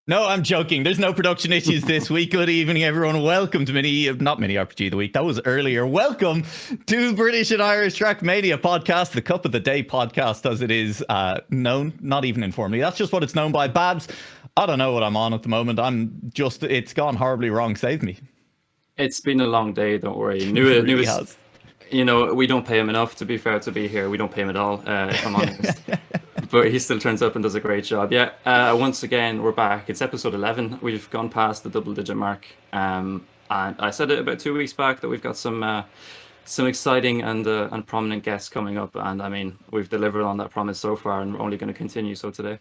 No, I'm joking. There's no production issues this week. Good evening, everyone. Welcome to not Mini RPG of the Week. That was earlier. Welcome to British and Irish Trackmania podcast, the Cup of the Day podcast, as it is known, not even informally. That's just what it's known by. Babz, I don't know what I'm on at the moment. It's gone horribly wrong. Save me. It's been a long day, don't worry. It really has. You know, we don't pay him enough, to be fair, to be here. We don't pay him at all, if I'm honest. But he still turns up and does a great job. Yeah, once again, we're back. It's episode 11. We've gone past the double-digit mark. And I said it about 2 weeks back that we've got some exciting and prominent guests coming up. And I mean, we've delivered on that promise so far, and we're only going to continue so today.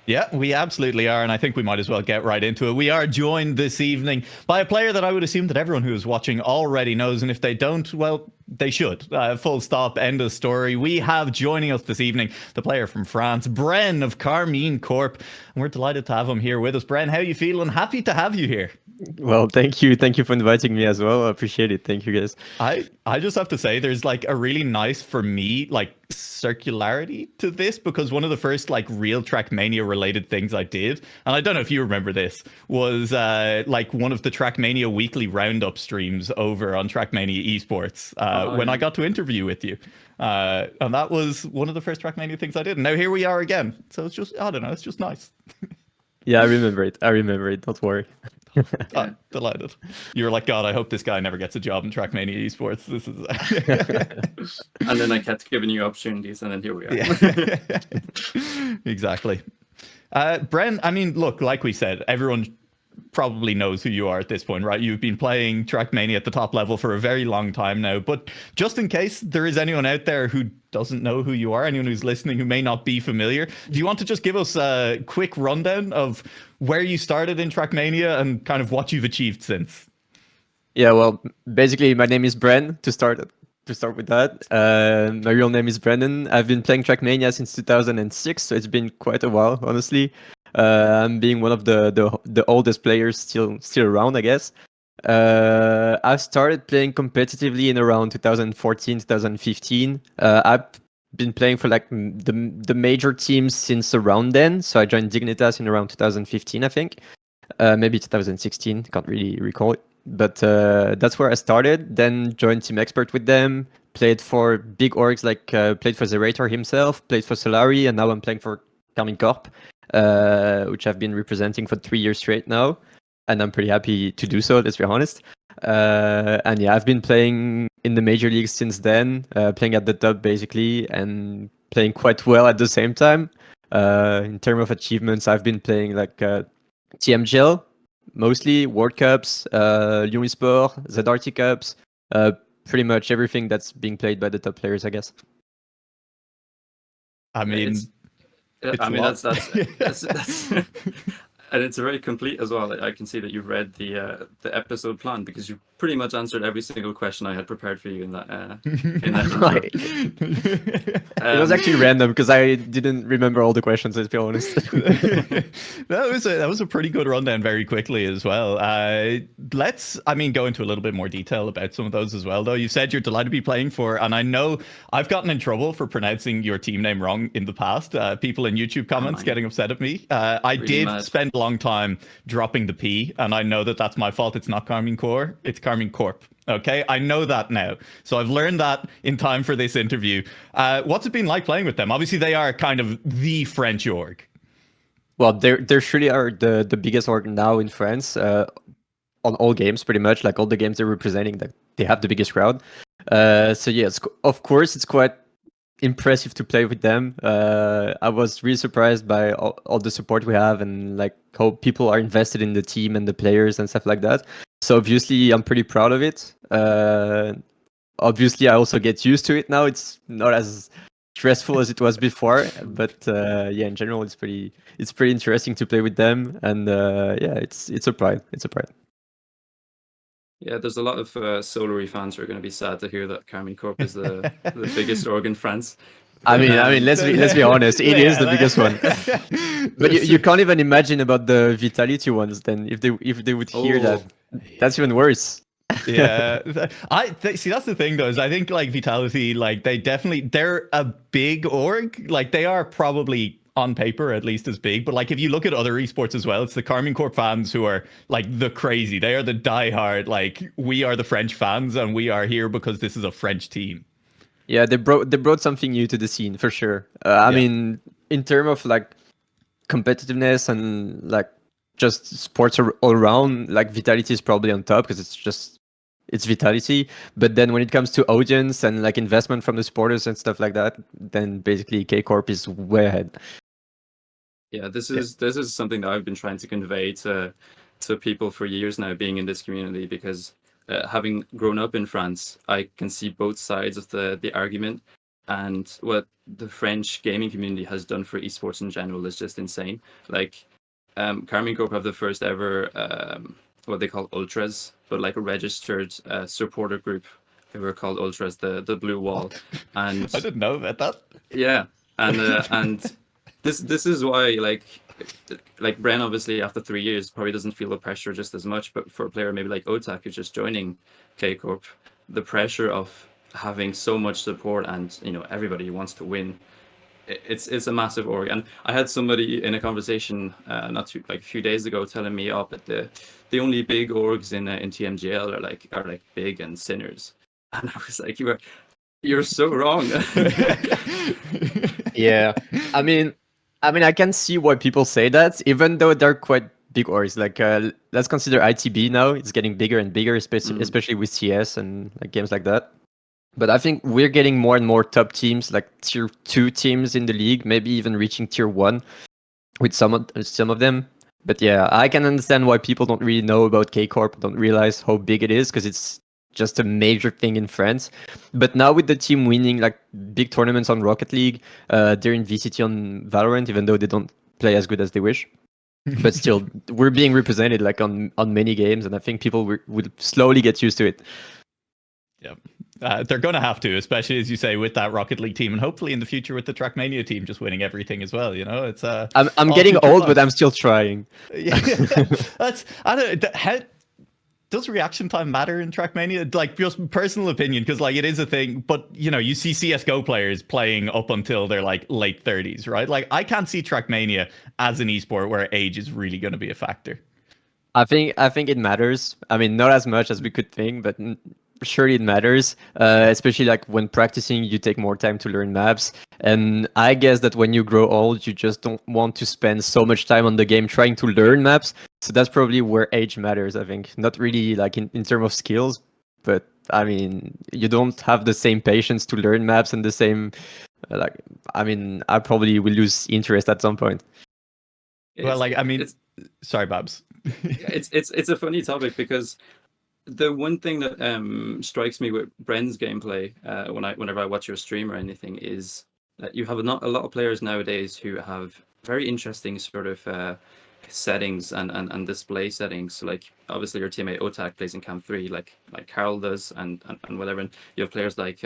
Yeah, we absolutely are, and I think we might as well get right into it. We are joined this evening by a player that I would assume that everyone who is watching already knows, and if they don't, well, they should. Full stop, end of story. We have joining us this evening the player from France, Bren of Karmine Corp, and we're delighted to have him here with us. Bren, how are you feeling? Happy to have you here. Well, thank you for inviting me as well. I appreciate it. Thank you, guys. I just have to say there's like a really nice, for me, like circularity to this, because one of the first like real Trackmania related things I did, and I don't know if you remember this, was like one of the Trackmania weekly roundup streams over on Trackmania esports when I got to interview with you. And that was one of the first Trackmania things I did. And now here we are again. So it's just, I don't know, it's just nice. Yeah, I remember it. Don't worry. I'm delighted. You're like, God, I hope this guy never gets a job in Trackmania esports. This is And then I kept giving you opportunities, and then here we are. Yeah. Exactly. Bren, I mean, look, like we said, everyone probably knows who you are at this point, right? You've been playing Trackmania at the top level for a very long time now, but just in case there is anyone out there who doesn't know who you are, anyone who's listening who may not be familiar, do you want to just give us a quick rundown of where you started in Trackmania and kind of what you've achieved since? Yeah, well, basically my name is Bren, to start with that. My real name is Brendan. I've been playing Trackmania since 2006, so it's been quite a while, honestly. I'm being one of the oldest players still around, I guess. I've started playing competitively in around 2014, 2015. I've been playing for like the major teams since around then. So I joined Dignitas in around 2015, I think. Maybe 2016, can't really recall it. But that's where I started. Then joined Team Expert with them. Played for big orgs like played for Zerator himself, played for Solari, and now I'm playing for Karmine Corp, which I've been representing for 3 years straight now. And I'm pretty happy to do so, let's be honest. And yeah, I've been playing in the major leagues since then, playing at the top basically, and playing quite well at the same time. In terms of achievements, I've been playing like TMGL, mostly World Cups, Unisport, ZRT Cups, pretty much everything that's being played by the top players, I guess. I mean, that's and it's very complete as well. I can see that you've read the episode plan, because you've pretty much answered every single question I had prepared for you in that It was actually random because I didn't remember all the questions, let's be honest. That was a pretty good rundown very quickly as well. Let's go into a little bit more detail about some of those as well, though. You said you're delighted to be playing for, and I know I've gotten in trouble for pronouncing your team name wrong in the past. People in YouTube comments getting upset at me. I really did spend a long time dropping the P, and I know that that's my fault. It's not Karmine Corp, it's Karmine Corp. Okay, I know that now. So I've learned that in time for this interview. What's it been like playing with them? Obviously, they are kind of the French org. Well, they surely are the biggest org now in France, on all games, pretty much. Like all the games they're representing, that they have the biggest crowd. So yes, of course, it's quite impressive to play with them. I was really surprised by all the support we have, and like how people are invested in the team and the players and stuff like that. So obviously I'm pretty proud of it. Obviously I also get used to it now. It's not as stressful as it was before, but yeah, in general it's pretty interesting to play with them, and yeah, it's a pride. Yeah, there's a lot of Solary fans who are going to be sad to hear that Karmine Corp is the biggest org in France. I mean, let's be honest. It is the biggest one. But you can't even imagine about the Vitality ones. Then, if they would hear that, that's even worse. Yeah, see, that's the thing though, is I think like Vitality, like they're a big org. Like they are probably on paper at least as big, but like if you look at other esports as well, it's the Karmine Corp fans who are like the crazy. They are the diehard, like we are the French fans and we are here because this is a French team. Yeah, they brought something new to the scene for sure. I Yeah. mean, in terms of like competitiveness and like just sports all around, like Vitality is probably on top because it's Vitality. But then when it comes to audience and like investment from the supporters and stuff like that, then basically K Corp is way ahead. Yeah, this is something that I've been trying to convey to people for years now, being in this community, because having grown up in France, I can see both sides of the argument, and what the French gaming community has done for esports in general is just insane. Like, Karmine Corp have the first ever what they call ultras, but like a registered supporter group who are called ultras, the blue wall, and I didn't know about that. yeah, and this is why like Bren obviously after 3 years probably doesn't feel the pressure just as much, but for a player maybe like Otak who's just joining K Corp, the pressure of having so much support and everybody wants to win, it's a massive org. And I had somebody in a conversation not too like a few days ago telling me that the only big orgs in TMGL are like big and sinners, and I was like, you're so wrong. Yeah, I mean, I can see why people say that, even though they're quite big orgs. Like, let's consider ITB now; it's getting bigger and bigger, especially with CS and like games like that. But I think we're getting more and more top teams, like tier 2 teams in the league, maybe even reaching tier 1 with some of them. But yeah, I can understand why people don't really know about K Corp, don't realize how big it is, because it's just a major thing in France. But now with the team winning like big tournaments on Rocket League, they're in VCT on Valorant, even though they don't play as good as they wish. But still, we're being represented like on many games, and I think people will slowly get used to it. Yeah. They're going to have to, especially as you say, with that Rocket League team, and hopefully in the future with the Trackmania team just winning everything as well. It's I'm getting old, but I'm still trying. Yeah, does reaction time matter in Trackmania? Like, just personal opinion, because like it is a thing. But you see CS:GO players playing up until they're like late 30s, right? Like, I can't see Trackmania as an esport where age is really going to be a factor. I think it matters. I mean, not as much as we could think, but surely it matters. Especially like when practicing, you take more time to learn maps. And I guess that when you grow old, you just don't want to spend so much time on the game trying to learn maps. So that's probably where age matters, I think. Not really like in terms of skills, but I mean, you don't have the same patience to learn maps and the same, I probably will lose interest at some point. Well, like, I mean, sorry, Babz. It's a funny topic, because the one thing that strikes me with Bren's gameplay whenever I watch your stream or anything is that you have a lot of players nowadays who have very interesting sort of settings and display settings. So like obviously your teammate Otak plays in Cam 3 like Carl does and whatever, and you have players like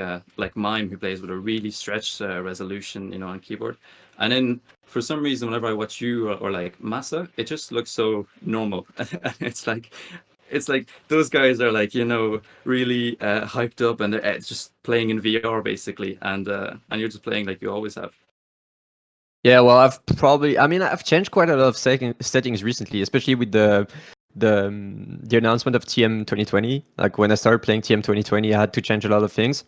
Mime who plays with a really stretched resolution on keyboard. And then for some reason whenever I watch you or like Massa, it just looks so normal. It's like those guys are like really hyped up, and they're just playing in VR basically, and you're just playing like you always have. Yeah, well, I've changed quite a lot of settings recently, especially with the announcement of TM 2020. Like when I started playing TM 2020, I had to change a lot of things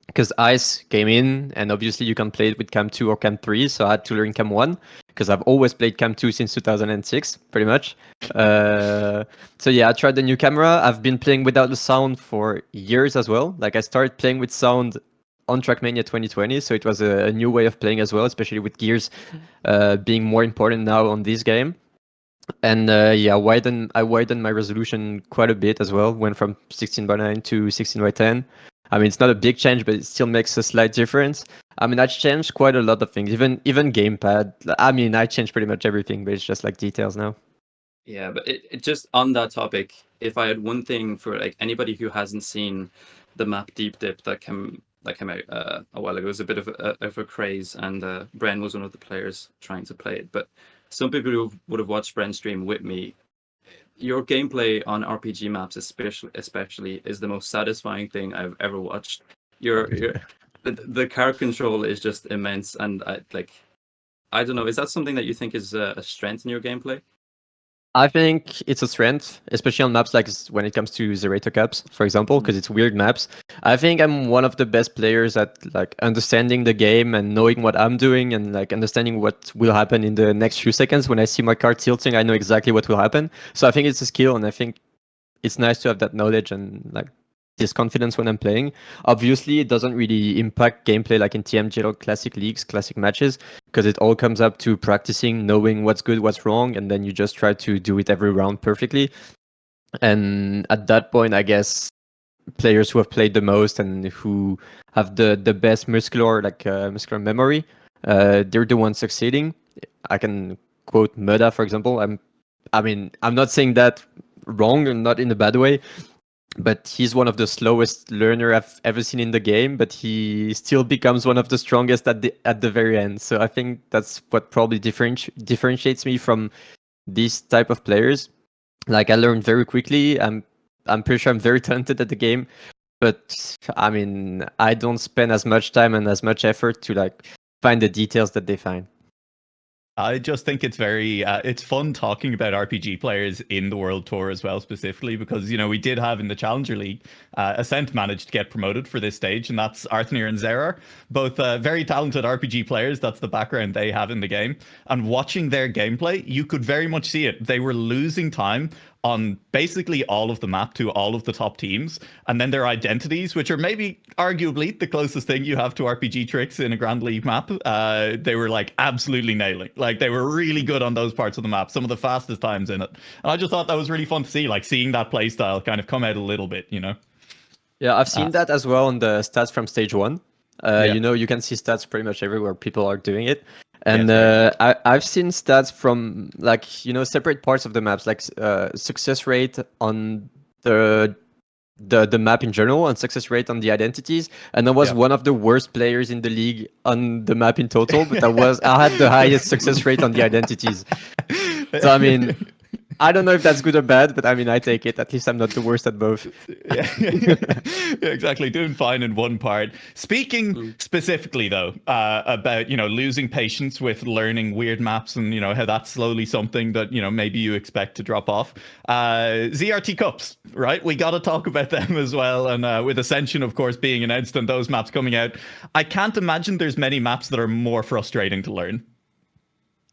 because Ice came in, and obviously you can play it with Cam 2 or Cam 3, so I had to learn Cam 1 because I've always played Cam 2 since 2006, pretty much. So yeah, I tried the new camera. I've been playing without the sound for years as well. Like I started playing with sound on Trackmania 2020, so it was a new way of playing as well, especially with gears being more important now on this game. And yeah, I widened my resolution quite a bit as well. Went from 16:9 to 16:10. I mean, it's not a big change, but it still makes a slight difference. I mean, I changed quite a lot of things, even gamepad. I mean, I changed pretty much everything, but it's just like details now. Yeah, but it just on that topic, if I had one thing for like anybody who hasn't seen the map Deep Dip that came out a while ago, it was a bit of a craze, and Bren was one of the players trying to play it. But some people who would have watched Bren's stream with me, your gameplay on RPG maps especially is the most satisfying thing I've ever watched. The car control is just immense, and I don't know. Is that something that you think is a strength in your gameplay? I think it's a strength, especially on maps like when it comes to Zerator Cups, for example, because it's weird maps. I think I'm one of the best players at like understanding the game and knowing what I'm doing and like understanding what will happen in the next few seconds. When I see my card tilting, I know exactly what will happen. So I think it's a skill, and I think it's nice to have that knowledge and like this confidence when I'm playing. Obviously, it doesn't really impact gameplay like in TMG or classic leagues, classic matches, because it all comes up to practicing, knowing what's good, what's wrong, and then you just try to do it every round perfectly. And at that point, I guess players who have played the most and who have the best muscular memory, they're the ones succeeding. I can quote Murda, for example. I'm not saying that wrong and not in a bad way, but he's one of the slowest learner I've ever seen in the game, but he still becomes one of the strongest at the very end. So I think that's what probably differentiates me from these type of players. Like I learned very quickly. I'm pretty sure I'm very talented at the game, but I mean I don't spend as much time and as much effort to like find the details that they find. I just think it's very it's fun talking about RPG players in the World Tour as well, specifically because, you know, we did have in the Challenger League, Ascent managed to get promoted for this stage, and that's Arthnir and Zerator, both very talented RPG players. That's the background they have in the game. And watching their gameplay, you could very much see it. They were losing time on basically all of the map to all of the top teams, and then their identities, which are maybe arguably the closest thing you have to RPG tricks in a Grand League map, they were like absolutely nailing. Like they were really good on those parts of the map, some of the fastest times in it. And I just thought that was really fun to see, like seeing that play style kind of come out a little bit, you know? Yeah, I've seen that as well on the stats from stage 1. Yeah. You know, you can see stats pretty much everywhere people are doing it. And Yes, I've seen stats from like, you know, separate parts of the maps, like success rate on the map in general and success rate on the identities. And I was Yeah. one of the worst players in the league on the map in total, but I had the highest success rate on the identities. So I mean, I don't know if that's good or bad, but I mean, I take it. At least I'm not the worst at both. Yeah. Yeah, exactly. Doing fine in one part. Speaking specifically, though, about, you know, losing patience with learning weird maps and, you know, how that's slowly something that, you know, maybe you expect to drop off. ZRT Cups, right? We got to talk about them as well. And with Ascension, of course, being announced and those maps coming out, I can't imagine there's many maps that are more frustrating to learn.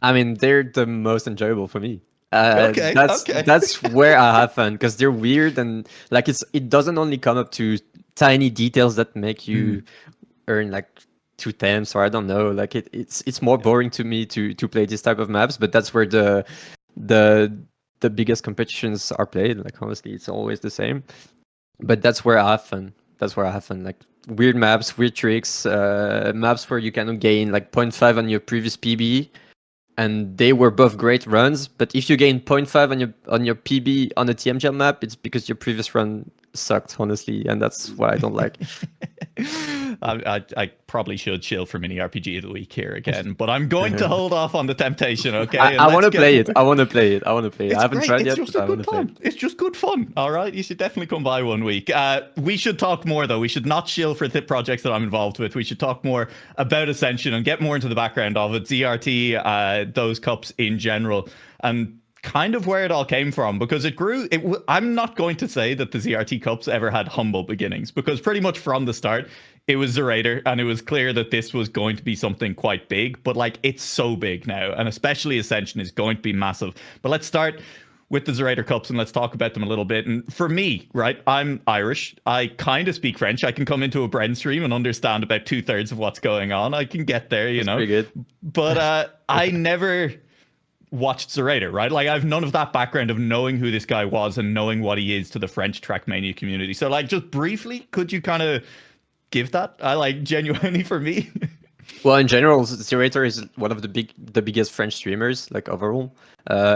I mean, they're the most enjoyable for me. Okay. That's where I have fun because they're weird and like it doesn't only come up to tiny details that make you earn like 2 temps or I don't know. Like it's more boring to me to play this type of maps, but that's where the biggest competitions are played. Like honestly, it's always the same. But that's where I have fun. Like weird maps, weird tricks, maps where you can gain like 0.5 on your previous PB. And they were both great runs, but if you gain 0.5 on your PB on a TMGL map, it's because your previous run sucked, honestly, and that's what I don't like. I probably should chill for mini RPG of the week here again, but I'm going to hold off on the temptation. Okay, I want to play it. I want to play it. I haven't great. tried It's yet. just a good time. It's just good fun. All right, you should definitely come by one week. We should talk more though. We should not chill for the projects that I'm involved with. We should talk more about Ascension and get more into the background of it, ZRT, those cups in general, and kind of where it all came from, because it grew. I'm not going to say that the ZRT Cups ever had humble beginnings, because pretty much from the start, it was Zerator, and it was clear that this was going to be something quite big, but like it's so big now, and especially Ascension is going to be massive. But let's start with the Zerator Cups and let's talk about them a little bit. And for me, right, I'm Irish. I kind of speak French. I can come into a Bren stream and understand about 2/3 of what's going on. I can get there, you know. Pretty good. But I never watched Zerator, right? Like I've none of that background of knowing who this guy was and knowing what he is to the French Trackmania community. So like just briefly, could you kind of give that? I like genuinely for me. Well, in general, Zerator is one of the biggest French streamers, like overall.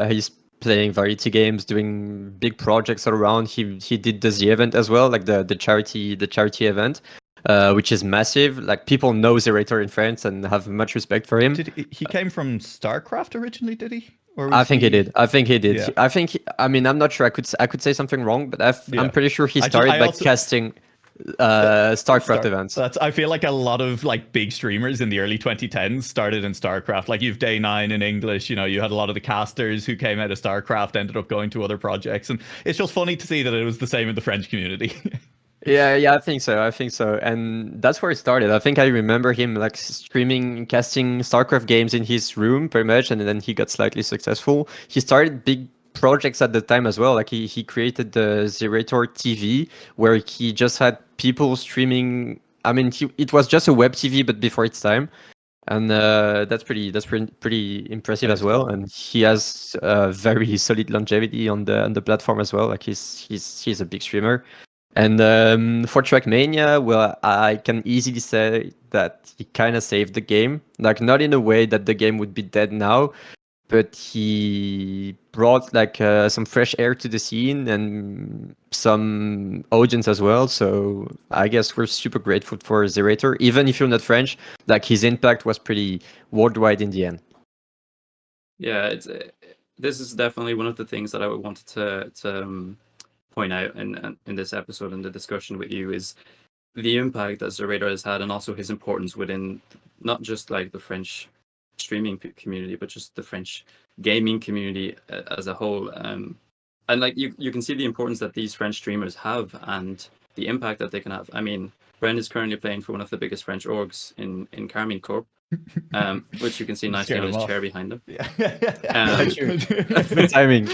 He's playing variety games, doing big projects all around. He did the Z event as well, like the charity event. Which is massive. Like people know Zerator in France and have much respect for him. He came from StarCraft originally, did he? Or I think he did. Yeah. I mean, I'm not sure. I could say something wrong, but I'm pretty sure he started by casting. StarCraft events. I feel like a lot of like big streamers in the early 2010s started in StarCraft. Like you've Day9 in English, you had a lot of the casters who came out of StarCraft ended up going to other projects, and it's just funny to see that it was the same in the French community. Yeah, I think so. And that's where it started. I think I remember him like streaming, casting StarCraft games in his room pretty much, and then he got slightly successful. He started big projects at the time as well. Like he created the Zerator TV, where he just had people streaming. I mean, it was just a web TV, but before its time. And that's pretty impressive as well. And he has very solid longevity on the platform as well. Like he's a big streamer. And for Trackmania, well, I can easily say that he kind of saved the game. Like not in a way that the game would be dead now, but he brought like some fresh air to the scene and some audience as well. So I guess we're super grateful for Zerator. Even if you're not French, like his impact was pretty worldwide in the end. Yeah, this is definitely one of the things that I wanted to point out in this episode and the discussion with you is the impact that Zerator has had, and also his importance within not just like the French streaming community, but just the French gaming community as a whole. And like you can see the importance that these French streamers have and the impact that they can have. I mean, Bren is currently playing for one of the biggest French orgs in Karmine Corp, which you can see nicely on his chair behind him. Good timing.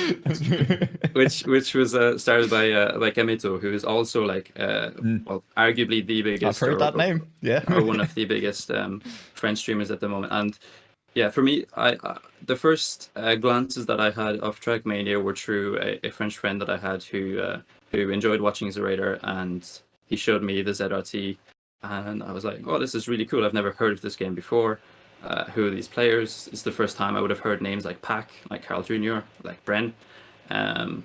which was started by Kemeto, who is also like well, arguably the biggest. I've heard that name. Yeah, or one of the biggest French streamers at the moment. And yeah, for me, I the first glances that I had of Trackmania were through a French friend that I had who enjoyed watching Zerator, and he showed me the ZRT, and I was like, oh, this is really cool. I've never heard of this game before. Who are these players? It's the first time I would have heard names like Pac, like Carl Jr., like Bren. And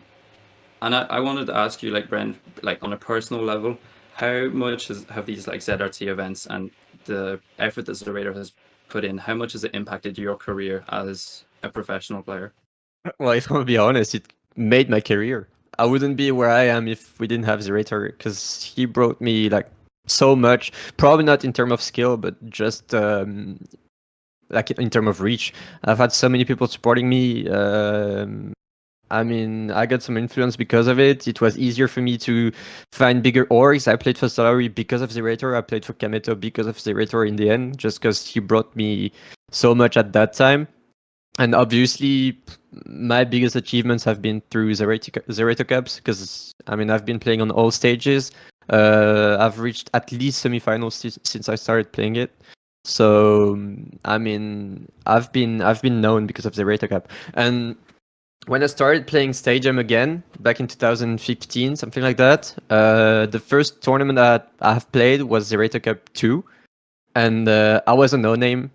I wanted to ask you, like Bren, like on a personal level, how much have these like ZRT events and the effort that Zerator has put in, how much has it impacted your career as a professional player? Well, if I'm gonna be honest, it made my career. I wouldn't be where I am if we didn't have Zerator, because he brought me like so much. Probably not in terms of skill, but just like in terms of reach. I've had so many people supporting me. I mean, I got some influence because of it. It was easier for me to find bigger orgs. I played for Solari because of Zerator. I played for Kemeto because of Zerator in the end, just because he brought me so much at that time. And obviously, my biggest achievements have been through Zerator Cups, because I mean, I've been playing on all stages. I've reached at least semifinals since I started playing it. So I mean, I've been known because of Zerator Cup. And when I started playing Stadium again back in 2015, something like that, the first tournament that I have played was Zerator Cup 2, and I was a no-name.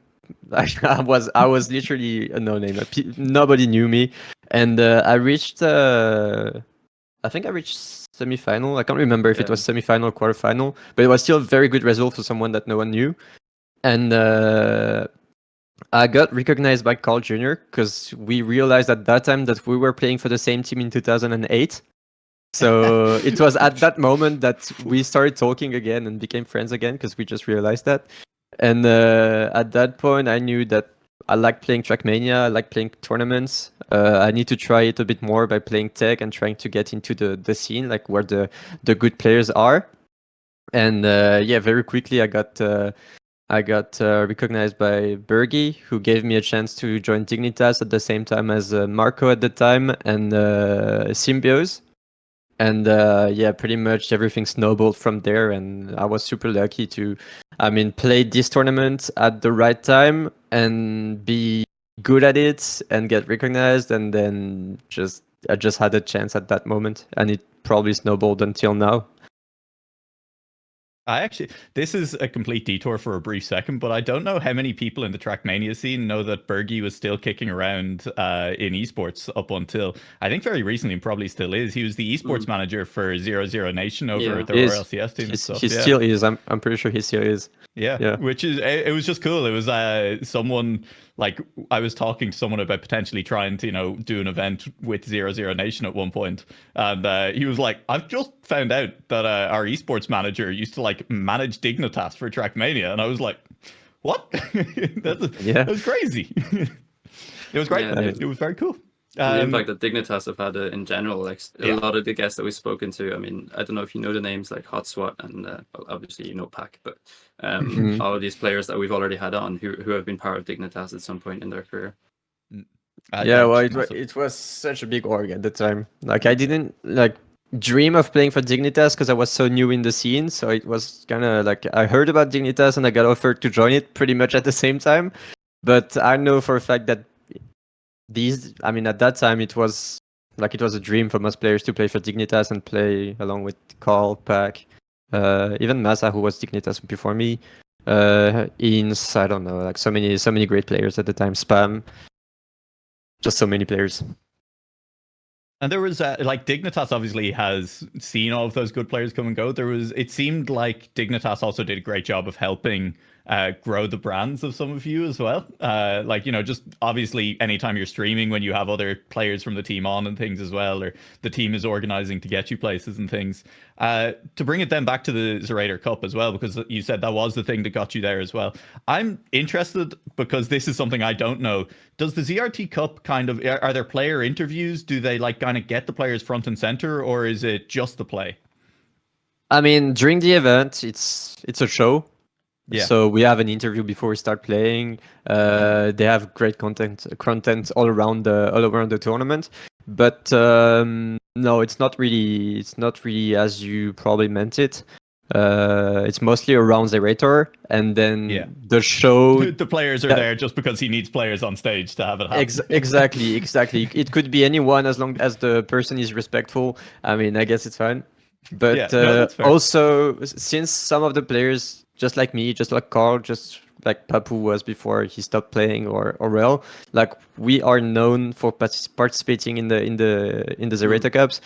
I was literally a no-name. Nobody knew me, and I reached. I think I reached semi-final. I can't remember if it was semi-final or quarter-final, but it was still a very good result for someone that no one knew. And I got recognized by Carl Jr. because we realized at that time that we were playing for the same team in 2008. So it was at that moment that we started talking again and became friends again, because we just realized that. And at that point, I knew that I like playing Trackmania, I like playing tournaments. I need to try it a bit more by playing tech and trying to get into the scene, like where the good players are. And yeah, very quickly I got recognized by Bergie, who gave me a chance to join Dignitas at the same time as Marco at the time, and Symbiose. And yeah, pretty much everything snowballed from there, and I was super lucky to, I mean, play this tournament at the right time and be good at it and get recognized, and then I just had a chance at that moment, and it probably snowballed until now. This is a complete detour for a brief second, but I don't know how many people in the Trackmania scene know that Bergie was still kicking around in esports up until, I think very recently, and probably still is. He was the esports manager for 00 Nation over at the RLCS team and stuff. He still is. I'm pretty sure he still is. Yeah, which is, it was just cool. It was someone like I was talking to someone about potentially trying to, do an event with 00 Nation at one point, and he was like, "I've just found out that our esports manager used to like manage Dignitas for Trackmania," and I was like, "What? That was crazy." It was great. Yeah, It was very cool. the impact that Dignitas have had in general, like a Yeah. lot of the guests that we've spoken to. I mean, I don't know if you know the names like Hot Swat and well, obviously you know Pack, but all of these players that we've already had on who have been part of Dignitas at some point in their career. Yeah, well, Massive. it was such a big org at the time. Like, I didn't like dream of playing for Dignitas because I was so new in the scene. So it was kind of like I heard about Dignitas and I got offered to join it pretty much at the same time. But I know for a fact that at that time it was a dream for most players to play for Dignitas and play along with Carl, Pack, even Masa, who was Dignitas before me. Ins, I don't know, like so many great players at the time. Spam, just so many players. And there was like Dignitas obviously has seen all of those good players come and go. It seemed like Dignitas also did a great job of helping grow the brands of some of you as well. Like, just obviously anytime you're streaming when you have other players from the team on and things as well, or the team is organizing to get you places and things. To bring it then back to the Zerator Cup as well, because you said that was the thing that got you there as well. I'm interested because this is something I don't know. Does the ZRT Cup are there player interviews? Do they like kind of get the players front and center, or is it just the play? I mean, during the event, it's a show. Yeah. So we have an interview before we start playing. They have great content all around the tournament. But no, it's not really as you probably meant it. It's mostly around Zerator, and then the show. The players are there just because he needs players on stage to have it happen. Exactly. It could be anyone as long as the person is respectful. I mean, I guess it's fine. But that's fair. also, since some of the players, just like me, just like Carl, just like Papu was before he stopped playing, or Aurel, like we are known for participating in the Zerator Cups.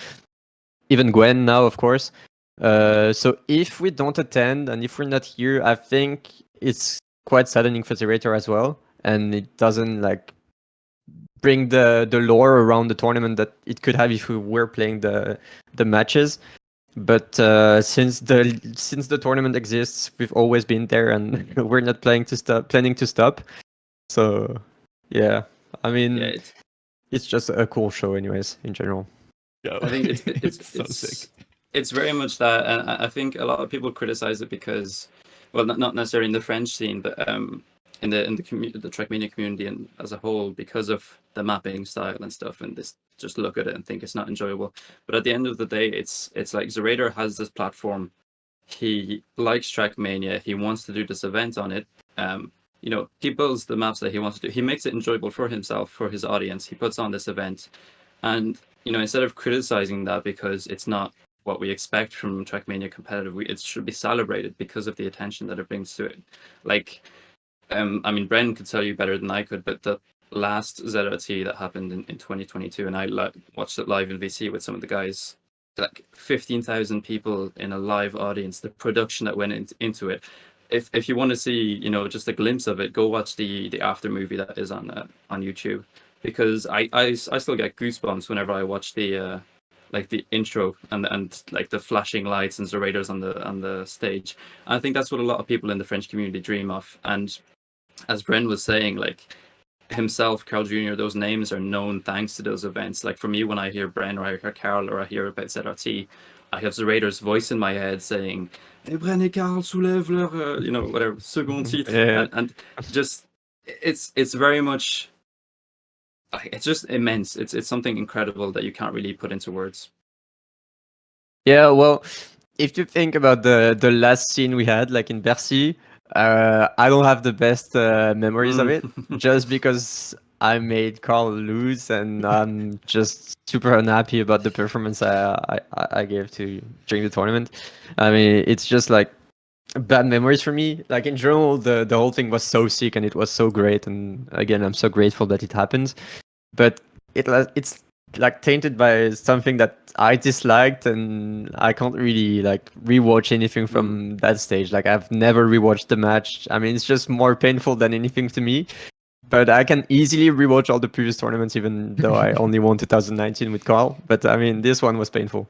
Even Gwen now, of course. So if we don't attend and if we're not here, I think it's quite saddening for Zerator as well, and it doesn't like bring the lore around the tournament that it could have if we were playing the matches. But since the tournament exists, we've always been there, and we're not planning to stop. So yeah, I mean, it's just a cool show, anyways, in general. I think it's so sick. It's very much that, and I think a lot of people criticize it because, well, not necessarily in the French scene, but in the Trackmania community and as a whole, because of the mapping style and stuff, and this just look at it and think it's not enjoyable. But at the end of the day, it's like Zerator has this platform. He likes Trackmania. He wants to do this event on it. He builds the maps that he wants to do. He makes it enjoyable for himself, for his audience. He puts on this event, and instead of criticizing that because it's not what we expect from Trackmania competitive, it should be celebrated because of the attention that it brings to it. Like, I mean, Bren could tell you better than I could, but the last ZRT that happened in 2022, and I watched it live in VC with some of the guys, like 15,000 people in a live audience, the production that went into it. If you want to see, just a glimpse of it, go watch the after movie that is on YouTube, because I still get goosebumps whenever I watch the intro and like the flashing lights and Zerators on the stage. And I think that's what a lot of people in the French community dream of. And as Bren was saying, like himself, Carl Jr., those names are known thanks to those events. Like for me, when I hear Bren or I hear Carl or I hear about ZRT, I have Zerator's voice in my head saying, "Hey, Bren et Carl soulèvent leur, whatever, second titre." And just, it's very much, it's just immense. It's something incredible that you can't really put into words. Yeah, well, if you think about the last scene we had, like in Bercy, I don't have the best memories of it, just because I made Carl lose, and I'm just super unhappy about the performance I gave during the tournament. I mean, it's just like bad memories for me. Like in general, the whole thing was so sick and it was so great, and again, I'm so grateful that it happened. But it's like tainted by something that I disliked, and I can't really like rewatch anything from that stage. Like I've never rewatched the match. I mean, it's just more painful than anything to me. But I can easily rewatch all the previous tournaments, even though I only won 2019 with Carl. But I mean, this one was painful.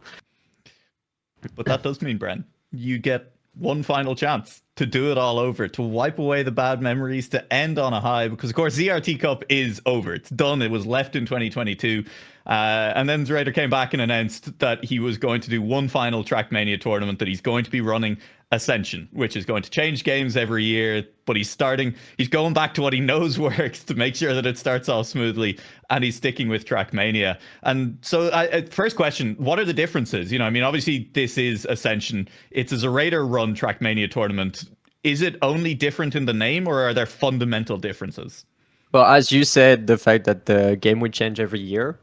But that does mean, Bren, you get one final chance to do it all over, to wipe away the bad memories, to end on a high, because of course ZRT Cup is over. It's done. It was left in 2022. And then Zerator came back and announced that he was going to do one final Trackmania tournament, that he's going to be running Ascension, which is going to change games every year, but he's going back to what he knows works to make sure that it starts off smoothly, and he's sticking with Trackmania. And so, first question, what are the differences? I mean, obviously this is Ascension. It's a Zerator run Trackmania tournament. Is it only different in the name, or are there fundamental differences? Well, as you said, the fact that the game will change every year.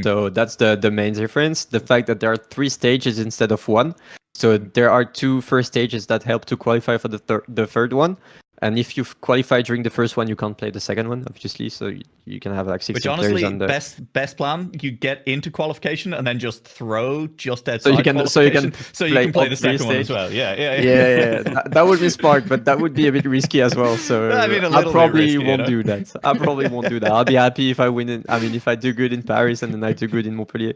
So that's the main difference. The fact that there are 3 stages instead of 1. So there are 2 first stages that help to qualify for the third one. And if you qualify during the first one, you can't play the second one, obviously. So you can have like 16 Which honestly, players on the best plan. You get into qualification and then just throw just outside so you can play the second one as well. Yeah. That would be smart, but that would be a bit risky as well. So I mean, I probably won't do that. I probably won't do that. I'll be happy if I win it. I mean, if I do good in Paris and then I do good in Montpellier.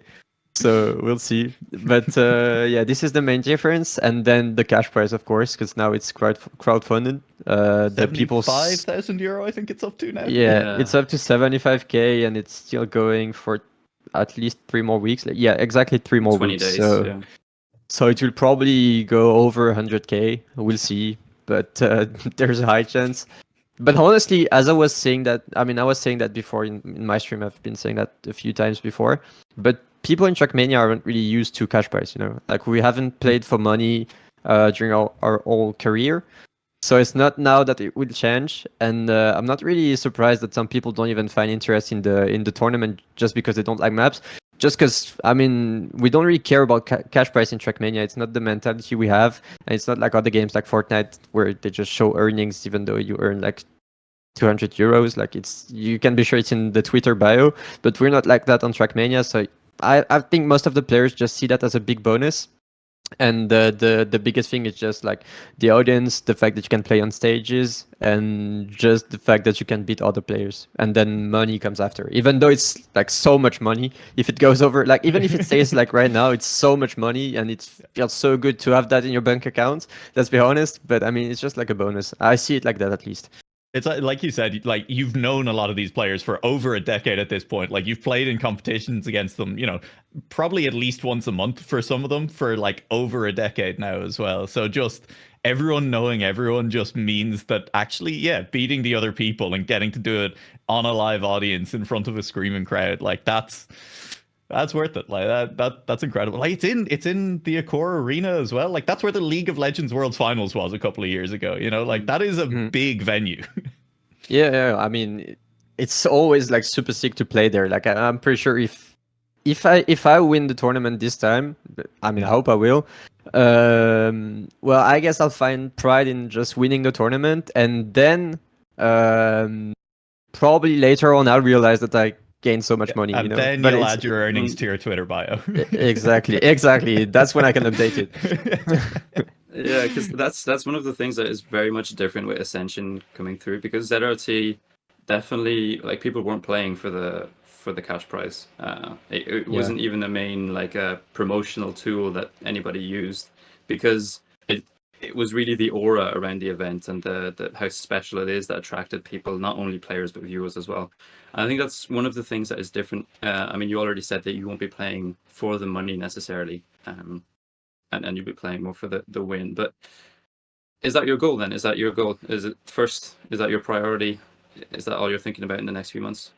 So we'll see. But yeah, this is the main difference. And then the cash prize, of course, because now it's crowdfunded. The people €5,000, I think it's up to now. Yeah, it's up to 75k, and it's still going for at least 3 more weeks. Yeah, exactly 3 more 20 weeks. days. So it will probably go over 100k. We'll see, but there's a high chance. But honestly, as I was saying that, I was saying that before in my stream. I've been saying that a few times before. But people in Trackmania aren't really used to cash prize. Like we haven't played for money during our whole career. So it's not now that it will change, and I'm not really surprised that some people don't even find interest in the tournament just because they don't like maps. Just because, we don't really care about cash price in Trackmania. It's not the mentality we have, and it's not like other games like Fortnite where they just show earnings even though you earn like €200. Like you can be sure it's in the Twitter bio, but we're not like that on Trackmania. So I think most of the players just see that as a big bonus. And the biggest thing is just like the audience, the fact that you can play on stages, and just the fact that you can beat other players, and then money comes after. Even though it's like so much money, if it goes over, like even if it stays like right now, it's so much money, and it feels so good to have that in your bank account. Let's be honest, but it's just like a bonus. I see it like that at least. It's like you said, like you've known a lot of these players for over a decade at this point. Like you've played in competitions against them, probably at least once a month for some of them for like over a decade now as well. So just everyone knowing everyone just means that actually, yeah, beating the other people and getting to do it on a live audience in front of a screaming crowd, like that's worth it. Like that's incredible. Like it's in the Accor Arena as well. Like that's where the League of Legends World Finals was a couple of years ago. Like that is a big venue. Yeah. It's always like super sick to play there. Like I'm pretty sure if I win the tournament this time, I hope I will. Well, I guess I'll find pride in just winning the tournament, and then probably later on I'll realize that I gain so much money. And then you'll add your earnings to your Twitter bio. Exactly. That's when I can update it. Yeah, because that's one of the things that is very much different with Ascension coming through, because ZRT definitely, like, people weren't playing for the cash prize. It wasn't even a main like a promotional tool that anybody used, because it was really the aura around the event and the how special it is that attracted people, not only players but viewers as well. And I think that's one of the things that is different. You already said that you won't be playing for the money necessarily, and you'll be playing more for the win. But is that your goal then? Is that your goal? Is that your priority? Is that all you're thinking about in the next few months?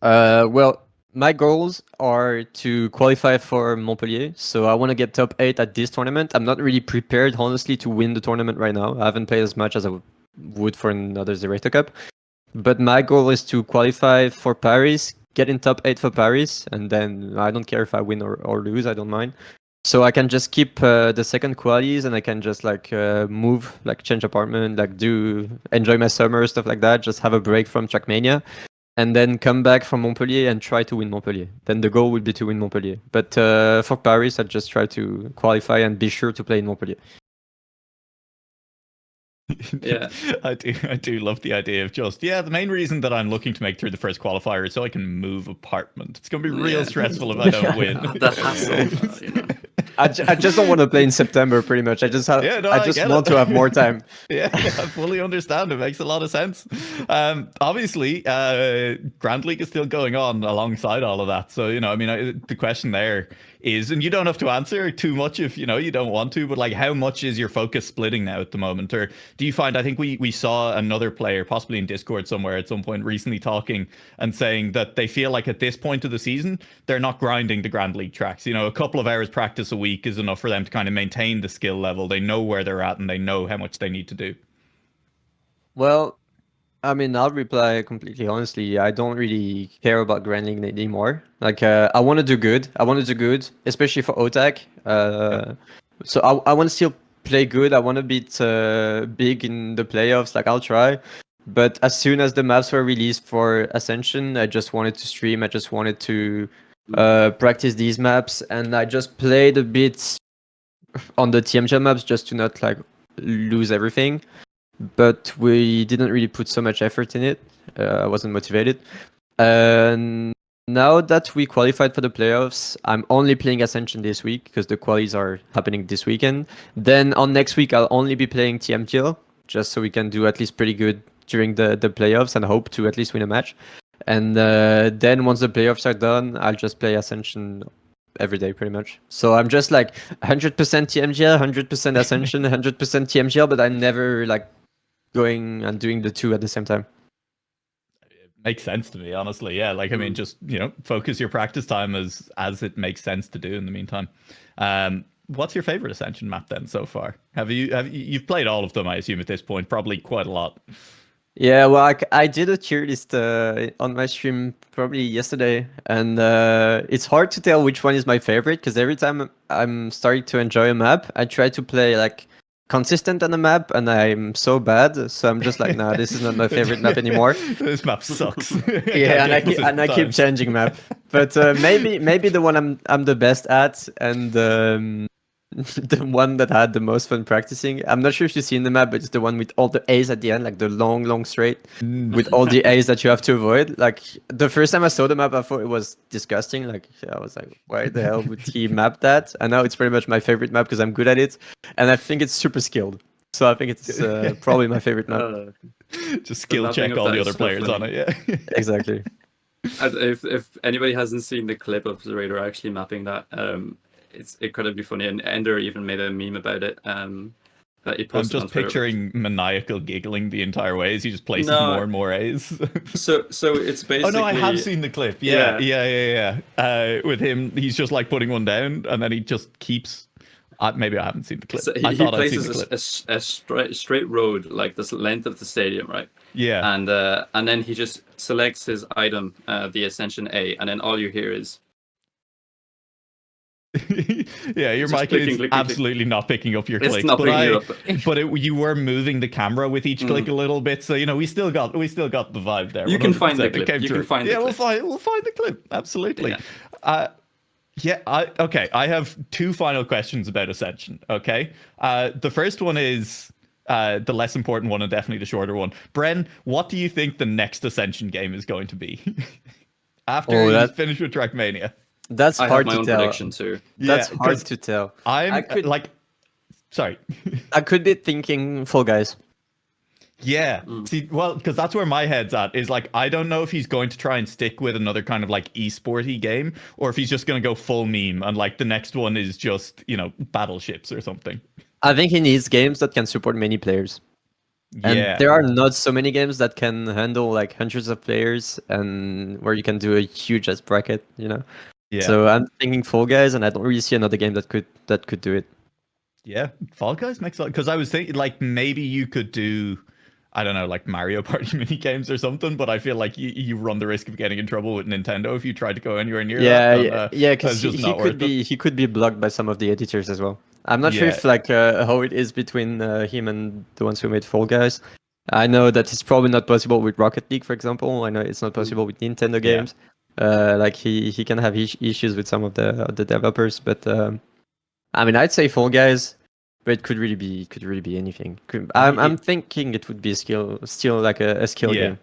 Well, my goals are to qualify for Montpellier. So I want to get top 8 at this tournament. I'm not really prepared, honestly, to win the tournament right now. I haven't played as much as I would for another Zerator Cup. But my goal is to qualify for Paris, get in top 8 for Paris, and then I don't care if I win or lose, I don't mind. So I can just keep the second qualies, and I can just like move, like change apartment, like enjoy my summer, stuff like that, just have a break from Trackmania, and then come back from Montpellier and try to win Montpellier. Then the goal would be to win Montpellier. But for Paris, I just try to qualify and be sure to play in Montpellier. Yeah. I do love the idea of just the main reason that I'm looking to make through the first qualifier is so I can move apartment. It's gonna be real Yeah. stressful if I don't win. The hassle, you know. I just don't want to play in September. Pretty much, I just Yeah, no, I I just get want it. to have more time. Yeah, I fully understand. It makes a lot of sense. Obviously, Grand League is still going on alongside all of that. So, I mean, the question there is, and you don't have to answer too much if, you don't want to, but like how much is your focus splitting now at the moment? Or do you find, I think we saw another player, possibly in Discord somewhere at some point recently talking and saying that they feel like at this point of the season, they're not grinding the Grand League tracks. A couple of hours practice a week is enough for them to kind of maintain the skill level. They know where they're at and they know how much they need to do. Well, I mean, I'll reply completely honestly. I don't really care about grinding anymore. Like, I want to do good. I want to do good, especially for OTAC. So I want to still play good. I want to beat big in the playoffs. Like, I'll try. But as soon as the maps were released for Ascension, I just wanted to stream. I just wanted to practice these maps, and I just played a bit on the TMWT maps just to not like lose everything. But we didn't really put so much effort in it. I wasn't motivated. And now that we qualified for the playoffs, I'm only playing Ascension this week because the qualies are happening this weekend. Then on next week, I'll only be playing TMTL just so we can do at least pretty good during the playoffs and hope to at least win a match. And then once the playoffs are done, I'll just play Ascension every day pretty much. So I'm just like 100% TMGL, 100% Ascension, 100% TMGL, but I'm never like going and doing the two at the same time. It makes sense to me, honestly. Yeah, like I mean, just focus your practice time as it makes sense to do in the meantime. What's your favorite Ascension map then so far? You've played all of them, I assume, at this point, probably quite a lot. Yeah, well, I did a tier list on my stream probably yesterday, and it's hard to tell which one is my favorite because every time I'm starting to enjoy a map, I try to play like consistent on the map, and I'm so bad, so I'm just like, nah, this is not my favorite map anymore. This map sucks. Yeah, and I keep changing map, but maybe the one I'm the best at, and the one that I had the most fun practicing. I'm not sure if you've seen the map, but it's the one with all the A's at the end, like the long straight with all the A's that you have to avoid. Like the first time I saw the map, I thought it was disgusting. Like I was like, why the hell would he map that? And now it's pretty much my favorite map because I'm good at it, and I think it's super skilled. So I think it's probably my favorite map. Just skill check all the other players on it. Yeah, exactly. If anybody hasn't seen the clip of Zerator actually mapping that, it's incredibly funny, and Ender even made a meme about it. That he posted I'm just picturing maniacal giggling the entire way as he just places more and more A's. so it's basically. Oh no, I have seen the clip. Yeah. With him, he's just like putting one down, and then he just keeps. Maybe I haven't seen the clip. So he places a straight road like this length of the stadium, right? Yeah. And then he just selects his item, the Ascension A, and then all you hear is. Yeah, your mic is absolutely not picking up your clicks, but you were moving the camera with each click a little bit, so we still got the vibe there. You can find the clip. We'll find the clip. Absolutely. Yeah. I have two final questions about Ascension. Okay, the first one is the less important one and definitely the shorter one. Bren, what do you think the next Ascension game is going to be after you finish with Trackmania? That's hard to tell. Prediction too. That's hard to tell. Sorry. I could be thinking Fall Guys. Yeah. See, well, because that's where my head's at. Is like I don't know if he's going to try and stick with another kind of like esporty game, or if he's just going to go full meme and like the next one is just battleships or something. I think he needs games that can support many players. And there are not so many games that can handle like hundreds of players and where you can do a huge ass bracket. Yeah. So I'm thinking Fall Guys, and I don't really see another game that could do it. Yeah, Fall Guys makes a lot, because I was thinking like maybe you could do, I don't know, like Mario Party mini games or something, but I feel like you run the risk of getting in trouble with Nintendo if you try to go anywhere near that. Yeah, because he could be blocked by some of the editors as well. I'm not sure if like how it is between him and the ones who made Fall Guys. I know that it's probably not possible with Rocket League, for example. I know it's not possible with Nintendo games. Like he can have issues with some of the developers, but I mean, I'd say Fall Guys. but it could really be anything. I'm thinking it would be still like a skill game.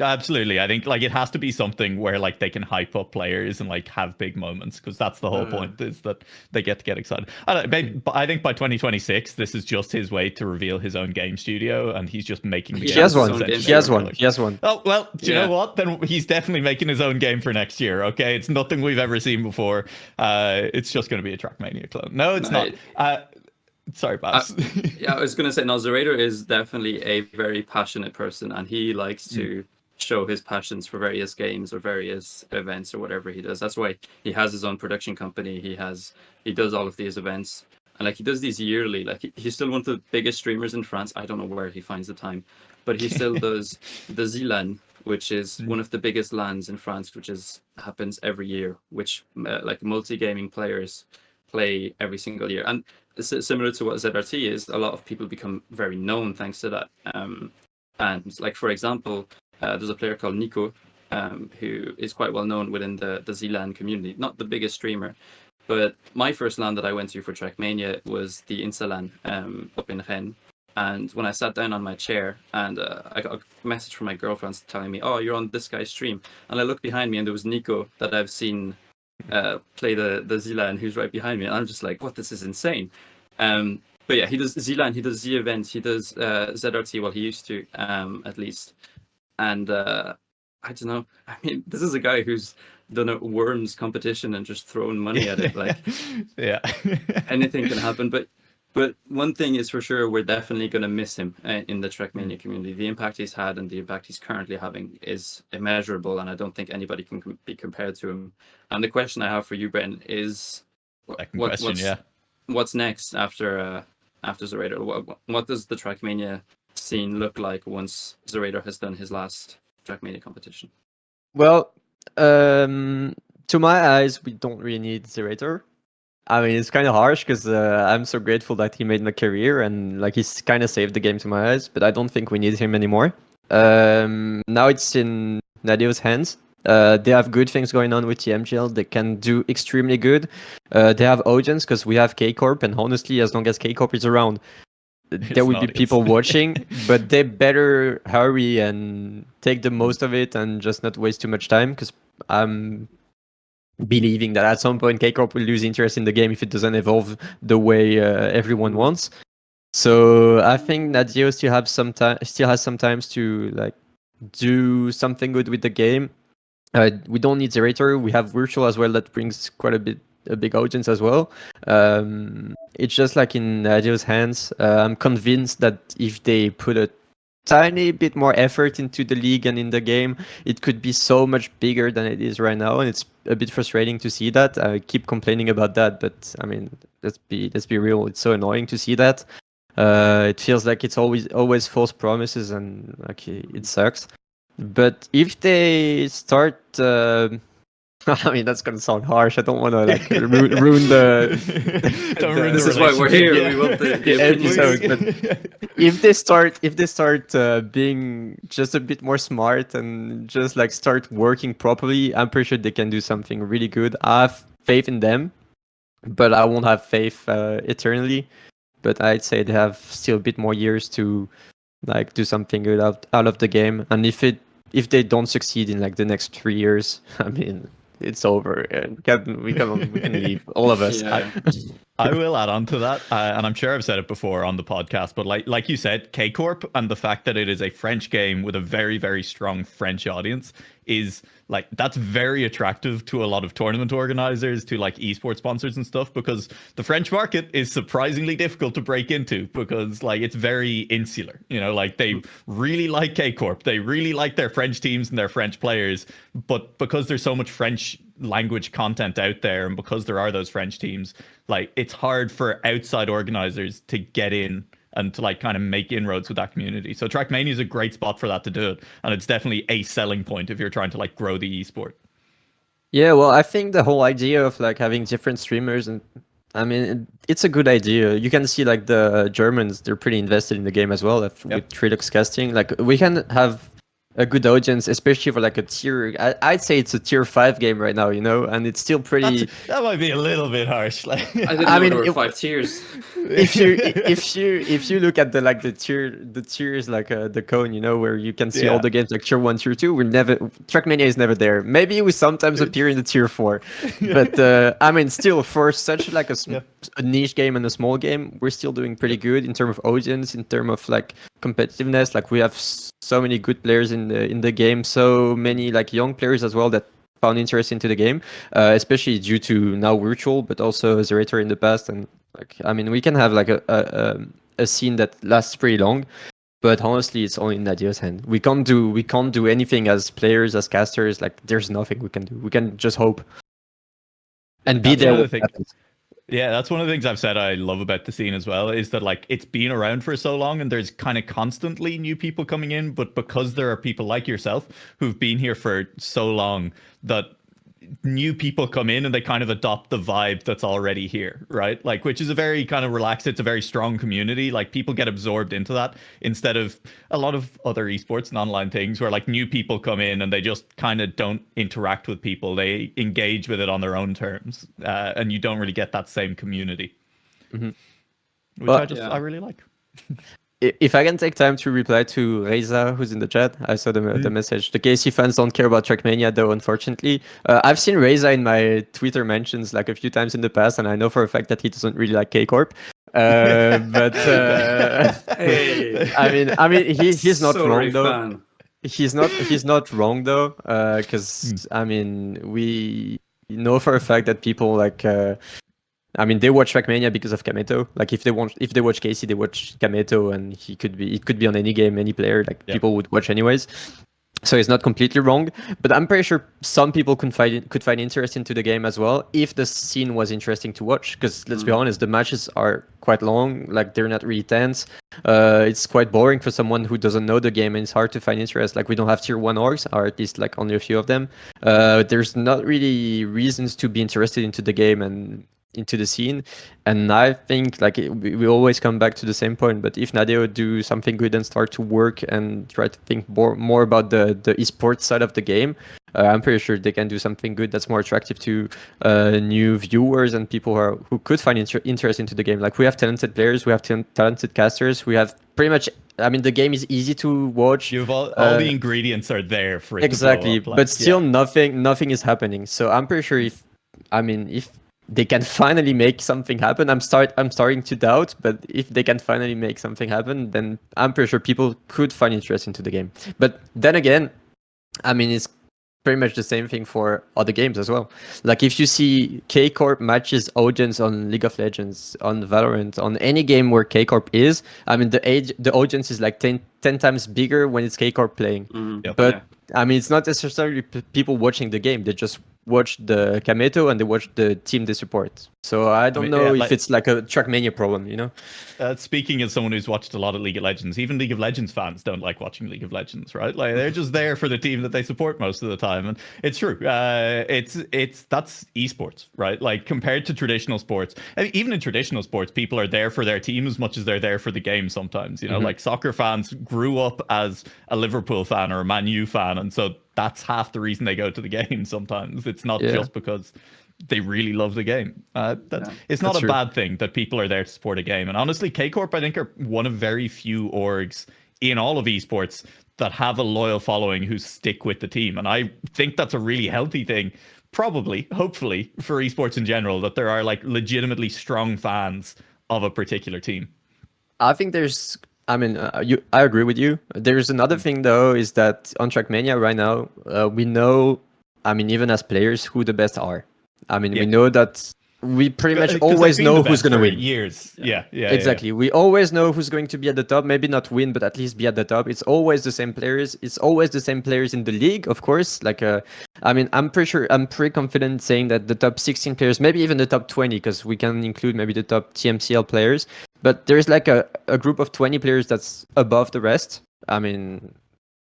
Absolutely. I think like it has to be something where like they can hype up players and like have big moments, because that's the whole point, is that they get to get excited. I think by 2026 this is just his way to reveal his own game studio, and he's just making the He has one. He has one. Oh well, do you know what? Then he's definitely making his own game for next year. Okay, it's nothing we've ever seen before. It's just going to be a Trackmania clone. No, it's not. Sorry, Babz. I was going to say, no, Zerator is definitely a very passionate person, and he likes to show his passions for various games or various events or whatever he does. That's why he has his own production company. He does all of these events, and like he does these yearly. Like he's still one of the biggest streamers in France. I don't know where he finds the time, but he still does the ZLAN, which is one of the biggest LANs in France, which happens every year, which like multi-gaming players play every single year. And similar to what ZRT is, a lot of people become very known thanks to that. And like, for example, there's a player called Nico, who is quite well known within the ZLAN community. Not the biggest streamer, but my first LAN that I went to for Trackmania was the Instalan up in Rennes. And when I sat down on my chair, and I got a message from my girlfriend telling me, "Oh, you're on this guy's stream," and I looked behind me, and there was Nico that I've seen play the ZLAN, who's right behind me, and I'm just like, "What? This is insane." But yeah, he does ZLAN, he does Z events, he does ZRT. Well, he used to, at least. And I don't know. I mean, this is a guy who's done a Worms competition and just thrown money at it. Like, anything can happen. But one thing is for sure, we're definitely going to miss him in the Trackmania community. The impact he's had and the impact he's currently having is immeasurable, and I don't think anybody can be compared to him. And the question I have for you, Bren, is what's next after Zerator? What does the Trackmania scene look like once Zerator has done his last Trackmania competition? Well, to my eyes, we don't really need Zerator. I mean, it's kind of harsh because I'm so grateful that he made my career and like he's kind of saved the game to my eyes, but I don't think we need him anymore. Now it's in Nadio's hands. They have good things going on with TMGL. They can do extremely good. They have audience because we have K-Corp, and honestly, as long as K-Corp is around, there will be people watching, but they better hurry and take the most of it and just not waste too much time, because I'm believing that at some point K-Corp will lose interest in the game if it doesn't evolve the way everyone wants. So I think Nadio still has some time to like do something good with the game. We don't need Zerator. We have Virtual as well that brings quite a big audience as well. It's just like in Nadio's hands. I'm convinced that if they put a tiny bit more effort into the league and in the game, it could be so much bigger than it is right now, and it's a bit frustrating to see that. I keep complaining about that, but I mean, let's be real. It's so annoying to see that. It feels like it's always false promises, and like it sucks. But if they start, I mean, that's gonna sound harsh. I don't want to like ruin the. This is why we're here. We want the episode. But if they start being just a bit more smart and just like start working properly, I'm pretty sure they can do something really good. I have faith in them, but I won't have faith eternally. But I'd say they have still a bit more years to like do something good out of the game. And if they don't succeed in like the next 3 years, I mean, it's over. We can leave, all of us. Yeah. I will add on to that, and I'm sure I've said it before on the podcast, but like you said, K-Corp and the fact that it is a French game with a very, very strong French audience is like, that's very attractive to a lot of tournament organizers, to like esports sponsors and stuff, because the French market is surprisingly difficult to break into, because like it's very insular, you know, like they really like K-Corp, they really like their French teams and their French players, but because there's so much French language content out there, and because there are those French teams, like it's hard for outside organizers to get in and to like kind of make inroads with that community. So Trackmania is a great spot for that to do it, and it's definitely a selling point if you're trying to like grow the esport. Yeah, well, I think the whole idea of like having different streamers, and I mean, it's a good idea. You can see like the Germans, they're pretty invested in the game as well with Trilux casting. Like we can have a good audience, especially for like a tier. I'd say it's a tier 5 game right now, and it's still pretty. That might be a little bit harsh. Like, I didn't I know mean, there were 5 tiers. if you look at the tiers like the cone, where you can see all the games like tier 1, tier 2, Trackmania is never there. Maybe we sometimes appear in the tier 4, but I mean, still for such like a niche game and a small game, we're still doing pretty good in terms of audience, in terms of like competitiveness. Like we have so many good players in the game, so many like young players as well that found interest into the game, especially due to now virtual, but also Zerator in the past. And like, I mean, we can have like a scene that lasts pretty long, but honestly, it's only in Nadio's hand. We can't do anything as players, as casters. Like, there's nothing we can do. We can just hope and be there. Yeah, that's one of the things I've said I love about the scene as well, is that like it's been around for so long and there's kind of constantly new people coming in, but because there are people like yourself who've been here for so long, that new people come in and they kind of adopt the vibe that's already here, right? Like, which is a very kind of relaxed, it's a very strong community. Like, people get absorbed into that instead of a lot of other esports and online things where like new people come in and they just kind of don't interact with people. They engage with it on their own terms, and you don't really get that same community, which I really like. If I can take time to reply to Reza, who's in the chat, I saw the message. The KC fans don't care about Trackmania, though, unfortunately. I've seen Reza in my Twitter mentions like a few times in the past, and I know for a fact that he doesn't really like K-Corp. But Hey. I mean, he's not So wrong though. fan. He's not wrong though, because I mean, we know for a fact that people like. I mean, they watch Trackmania because of Kameto. Like, if they watch Casey, they watch Kameto, and it could be on any game, any player. Like, people would watch anyways. So it's not completely wrong, but I'm pretty sure some people could find interest into the game as well if the scene was interesting to watch. Because let's be honest, the matches are quite long. Like, they're not really tense. It's quite boring for someone who doesn't know the game, and it's hard to find interest. Like, we don't have tier 1 orgs, or at least like only a few of them. There's not really reasons to be interested into the game and into the scene. And I think like we always come back to the same point, but if Nadeo do something good and start to work and try to think more about the esports side of the game, I'm pretty sure they can do something good that's more attractive to new viewers and people who could find interest into the game. Like, we have talented players, we have talented casters, we have pretty much, I mean, the game is easy to watch. You have all the ingredients are there for it exactly, to blow up, but still nothing is happening. So I'm pretty sure if they can finally make something happen. I'm starting to doubt, but if they can finally make something happen, then I'm pretty sure people could find interest into the game. But then again, I mean, it's pretty much the same thing for other games as well. Like, if you see K-Corp matches audience on League of Legends, on Valorant, on any game where K-Corp is, I mean, the audience is like 10 times bigger when it's K-Corp playing. But I mean, it's not necessarily people watching the game. They just watch the Kameto and they watch the team they support. So I don't know if it's like a Trackmania problem, Speaking as someone who's watched a lot of League of Legends, even League of Legends fans don't like watching League of Legends, right? Like, they're just there for the team that they support most of the time, and it's true. That's esports, right? Like, compared to traditional sports, I mean, even in traditional sports, people are there for their team as much as they're there for the game. Sometimes, like soccer fans grew up as a Liverpool fan or a Man U fan, and so that's half the reason they go to the game. Sometimes it's not just because they really love the game. It's not a bad thing that people are there to support a game. And honestly, K-Corp, I think, are one of very few orgs in all of esports that have a loyal following who stick with the team. And I think that's a really healthy thing, probably, hopefully, for esports in general, that there are like legitimately strong fans of a particular team. I think there's... I mean, I agree with you. There's another thing, though, is that on Trackmania right now, we know, I mean, even as players, who the best are. I mean, we know that we pretty much always know who's going to win. Years. Yeah. Exactly. We always know who's going to be at the top. Maybe not win, but at least be at the top. It's always the same players. It's always the same players in the league, of course. Like, I mean, I'm pretty confident saying that the top 16 players, maybe even the top 20, because we can include maybe the top TMCL players. But there's like a group of 20 players that's above the rest. I mean,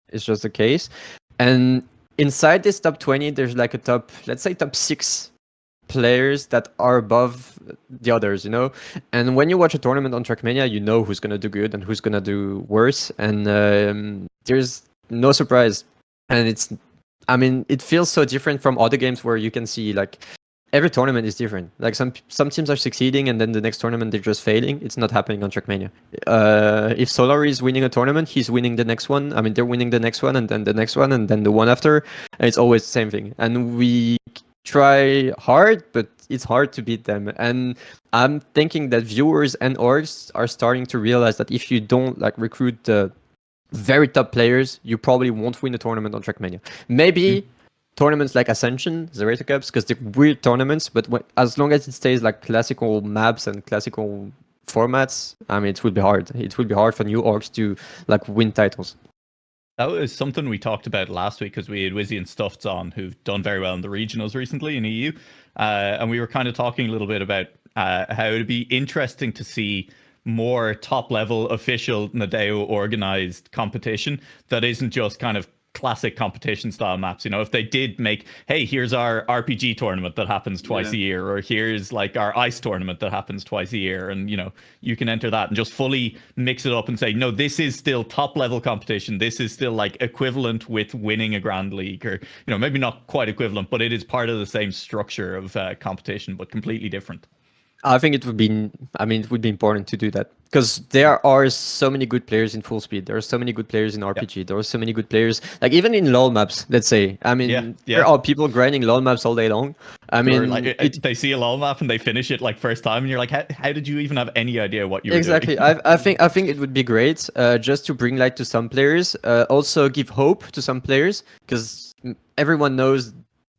it's just the case. And inside this top 20, there's like a let's say top 6 players that are above the others, And when you watch a tournament on Trackmania, you know who's going to do good and who's going to do worse. And there's no surprise. And it feels so different from other games where you can see like every tournament is different. Like some teams are succeeding and then the next tournament they're just failing. It's not happening on Trackmania. If Solar is winning a tournament, he's winning the next one. I mean, they're winning the next one and then the next one and then the one after. And it's always the same thing. And we try hard, but it's hard to beat them. And I'm thinking that viewers and orgs are starting to realize that if you don't like recruit the very top players, you probably won't win a tournament on Trackmania. Maybe tournaments like Ascension, Zerator Cups, because they're weird tournaments, but as long as it stays like classical maps and classical formats, I mean, it will be hard. It will be hard for new orgs to like win titles. That was something we talked about last week because we had Wizzy and Stuffed on who've done very well in the regionals recently in EU. And we were kind of talking a little bit about how it'd be interesting to see more top level official Nadeo organized competition that isn't just kind of classic competition style maps. You know, if they did make, hey, here's our RPG tournament that happens twice a year, or here's like our ice tournament that happens twice a year, and you know, you can enter that and just fully mix it up and say, no, this is still top level competition, this is still like equivalent with winning a Grand League, or you know, maybe not quite equivalent, but it is part of the same structure of competition but completely different. I think it would be important to do that because there are so many good players in full speed. There are so many good players in RPG. There are so many good players, like even in LoL maps, let's say. I mean, there are people grinding LoL maps all day long. I mean, like, they see a LoL map and they finish it like first time, and you're like, how did you even have any idea what you were doing? I think it would be great just to bring light to some players. Also give hope to some players because everyone knows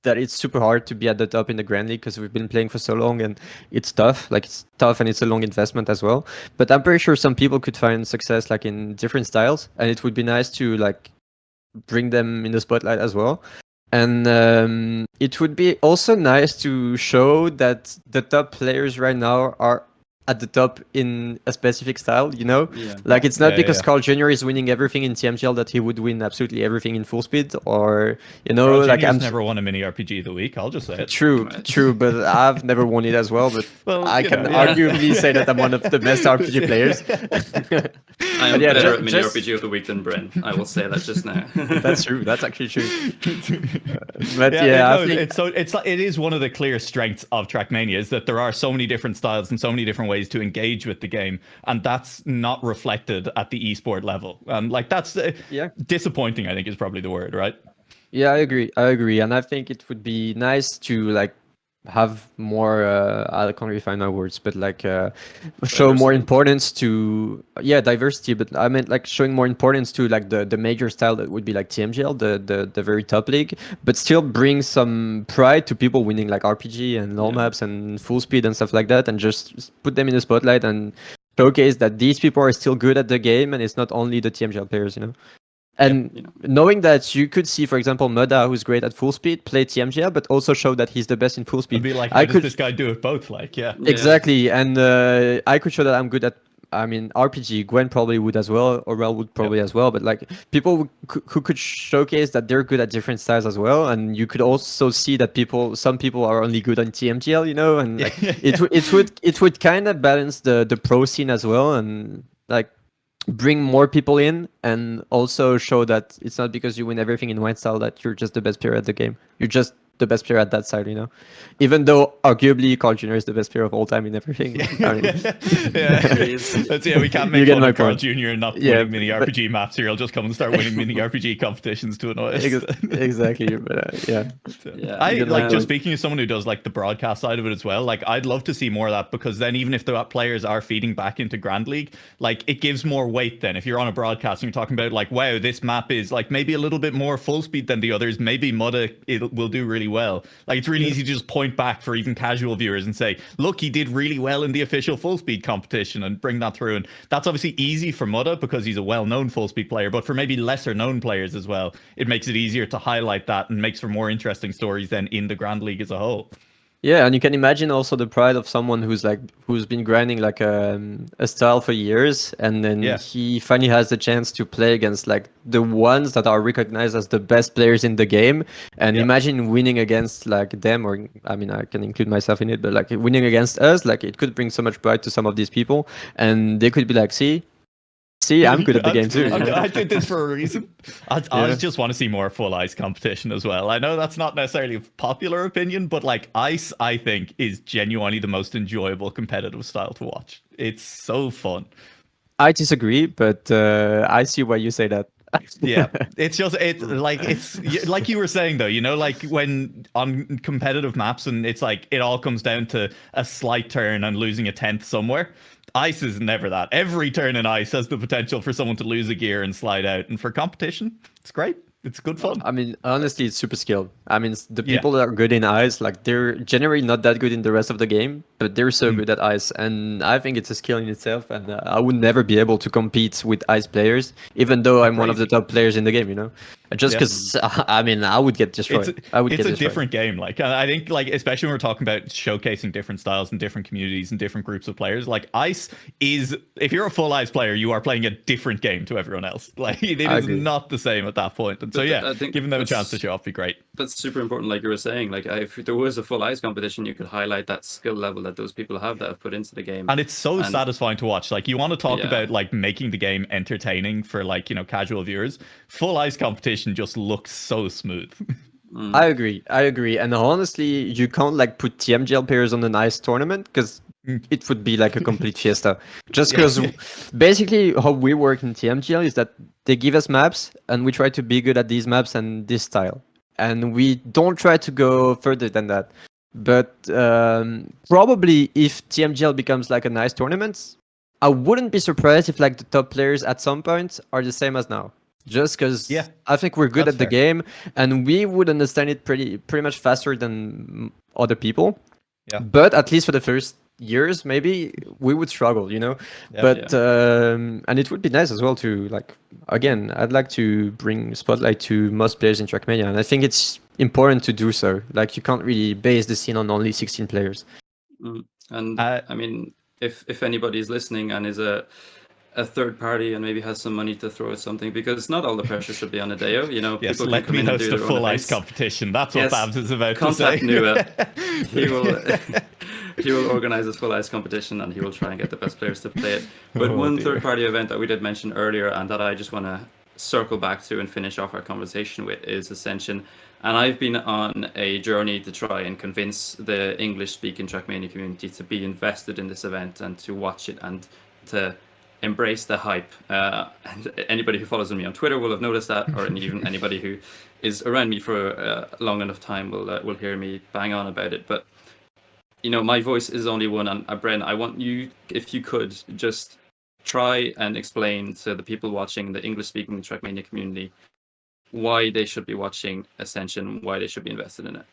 that it's super hard to be at the top in the Grand League because we've been playing for so long and it's tough. Like it's tough and it's a long investment as well. But I'm pretty sure some people could find success like in different styles, and it would be nice to like bring them in the spotlight as well. And it would be also nice to show that the top players right now are at the top in a specific style, you know? Yeah. Like it's not because Carl Jr. is winning everything in TMGL that he would win absolutely everything in full speed, or you know, Carl like Jr.'s never won a mini RPG of the week, I'll just say it. True, but I've never won it as well, but well, I can arguably say that I'm one of the best RPG players. I am better at mini RPG of the week than Bren. I will say that just now. That's true. That's actually true. But I think it is one of the clear strengths of Trackmania is that there are so many different styles and so many different ways to engage with the game, and that's not reflected at the esport level. Like that's disappointing, I think, is probably the word, right? Yeah, I agree, and I think it would be nice to like have more I can't really find my words, but like show more importance to diversity, but I meant like showing more importance to like the major style that would be like TMGL, the very top league, but still bring some pride to people winning like RPG and LoL maps and full speed and stuff like that, and just put them in the spotlight and showcase that these people are still good at the game and it's not only the TMGL players, you know. And knowing that you could see, for example, Moda, who's great at full speed, play TMGL, but also show that he's the best in full speed. I'd be like, how does this guy do it both? Like, exactly. And I could show that I'm good at, I mean, RPG. Gwen probably would as well, Aurel would probably as well. But like people who could showcase that they're good at different styles as well. And you could also see that some people are only good on TMGL, you know, and like it would kind of balance the pro scene as well, and like bring more people in, and also show that it's not because you win everything in one style that you're just the best player at the game. You're just the best player at that side, you know. Even though arguably Carl Jr. is the best player of all time in everything. I mean, we can't make fun of Carl Jr. and not winning mini RPG maps here. He'll just come and start winning mini RPG competitions to annoy us. Exactly, but I like just speaking as someone who does like the broadcast side of it as well. Like I'd love to see more of that, because then even if the players are feeding back into Grand League, like it gives more weight. Then if you're on a broadcast and you're talking about like, wow, this map is like maybe a little bit more full speed than the others, maybe Mudda will do really well. Like it's really easy to just point back for even casual viewers and say, look, he did really well in the official full speed competition, and bring that through. And that's obviously easy for Mudda because he's a well-known full speed player, but for maybe lesser known players as well, it makes it easier to highlight that and makes for more interesting stories than in the Grand League as a whole. Yeah, and you can imagine also the pride of someone who's been grinding like a style for years, and then he finally has the chance to play against like the ones that are recognized as the best players in the game. And imagine winning against like them, or I mean, I can include myself in it, but like winning against us, like it could bring so much pride to some of these people, and they could be like, see, See, I'm good at the game too. I did this for a reason. I just want to see more full ice competition as well. I know that's not necessarily a popular opinion, but like ice, I think, is genuinely the most enjoyable competitive style to watch. It's so fun. I disagree, but I see why you say that. Yeah, it's like you were saying though, you know, like when on competitive maps and it's like it all comes down to a slight turn and losing a tenth somewhere. Ice is never that. Every turn in ice has the potential for someone to lose a gear and slide out. And for competition, it's great. It's good fun. I mean, honestly, it's super skilled. I mean, the people that are good in ice, like they're generally not that good in the rest of the game, but they're so good at ice. And I think it's a skill in itself. And I would never be able to compete with ice players, even though I'm one of the top players in the game, you know? Just because, I mean, I would get destroyed. It's a different game. Like, I think, like, especially when we're talking about showcasing different styles and different communities and different groups of players, like, ice is, if you're a full ice player, you are playing a different game to everyone else. Like, it is not the same at that point. And so, I think giving them a chance to show off would be great. That's super important, like you were saying. Like, if there was a full ice competition, you could highlight that skill level that those people have that have put into the game. And it's so satisfying to watch. Like, you want to talk about, like, making the game entertaining for, like, you know, casual viewers. Full ice competition just looks so smooth. I agree. And honestly, you can't, like, put TMGL players on an ice tournament because it would be like a complete fiesta. Just because basically how we work in TMGL is that they give us maps and we try to be good at these maps and this style. And we don't try to go further than that. But probably if TMGL becomes like a nice tournament, I wouldn't be surprised if like the top players at some point are the same as now. Just because I think we're good at the game and we would understand it pretty much faster than other people. Yeah. But at least for the first years, maybe we would struggle, you know. And it would be nice as well to, like, again, I'd like to bring spotlight to most players in Trackmania, and I think it's important to do so. Like, you can't really base the scene on only 16 players. And I mean, if anybody is listening and is a third party and maybe has some money to throw at something, because not all the pressure should be on Adeo, you know. Yes, people let me host a full ice competition. That's what Babz is about to say. He will organize a full ice competition and he will try and get the best players to play it. But one third party event that we did mention earlier and that I just want to circle back to and finish off our conversation with is Ascension. And I've been on a journey to try and convince the English-speaking Trackmania community to be invested in this event and to watch it and to embrace the hype. And anybody who follows me on Twitter will have noticed that, or even anybody who is around me for a long enough time will hear me bang on about it. But you know, my voice is only one. And Bren, I want you, if you could, just try and explain to the people watching the English-speaking Trackmania community why they should be watching Ascension, why they should be invested in it.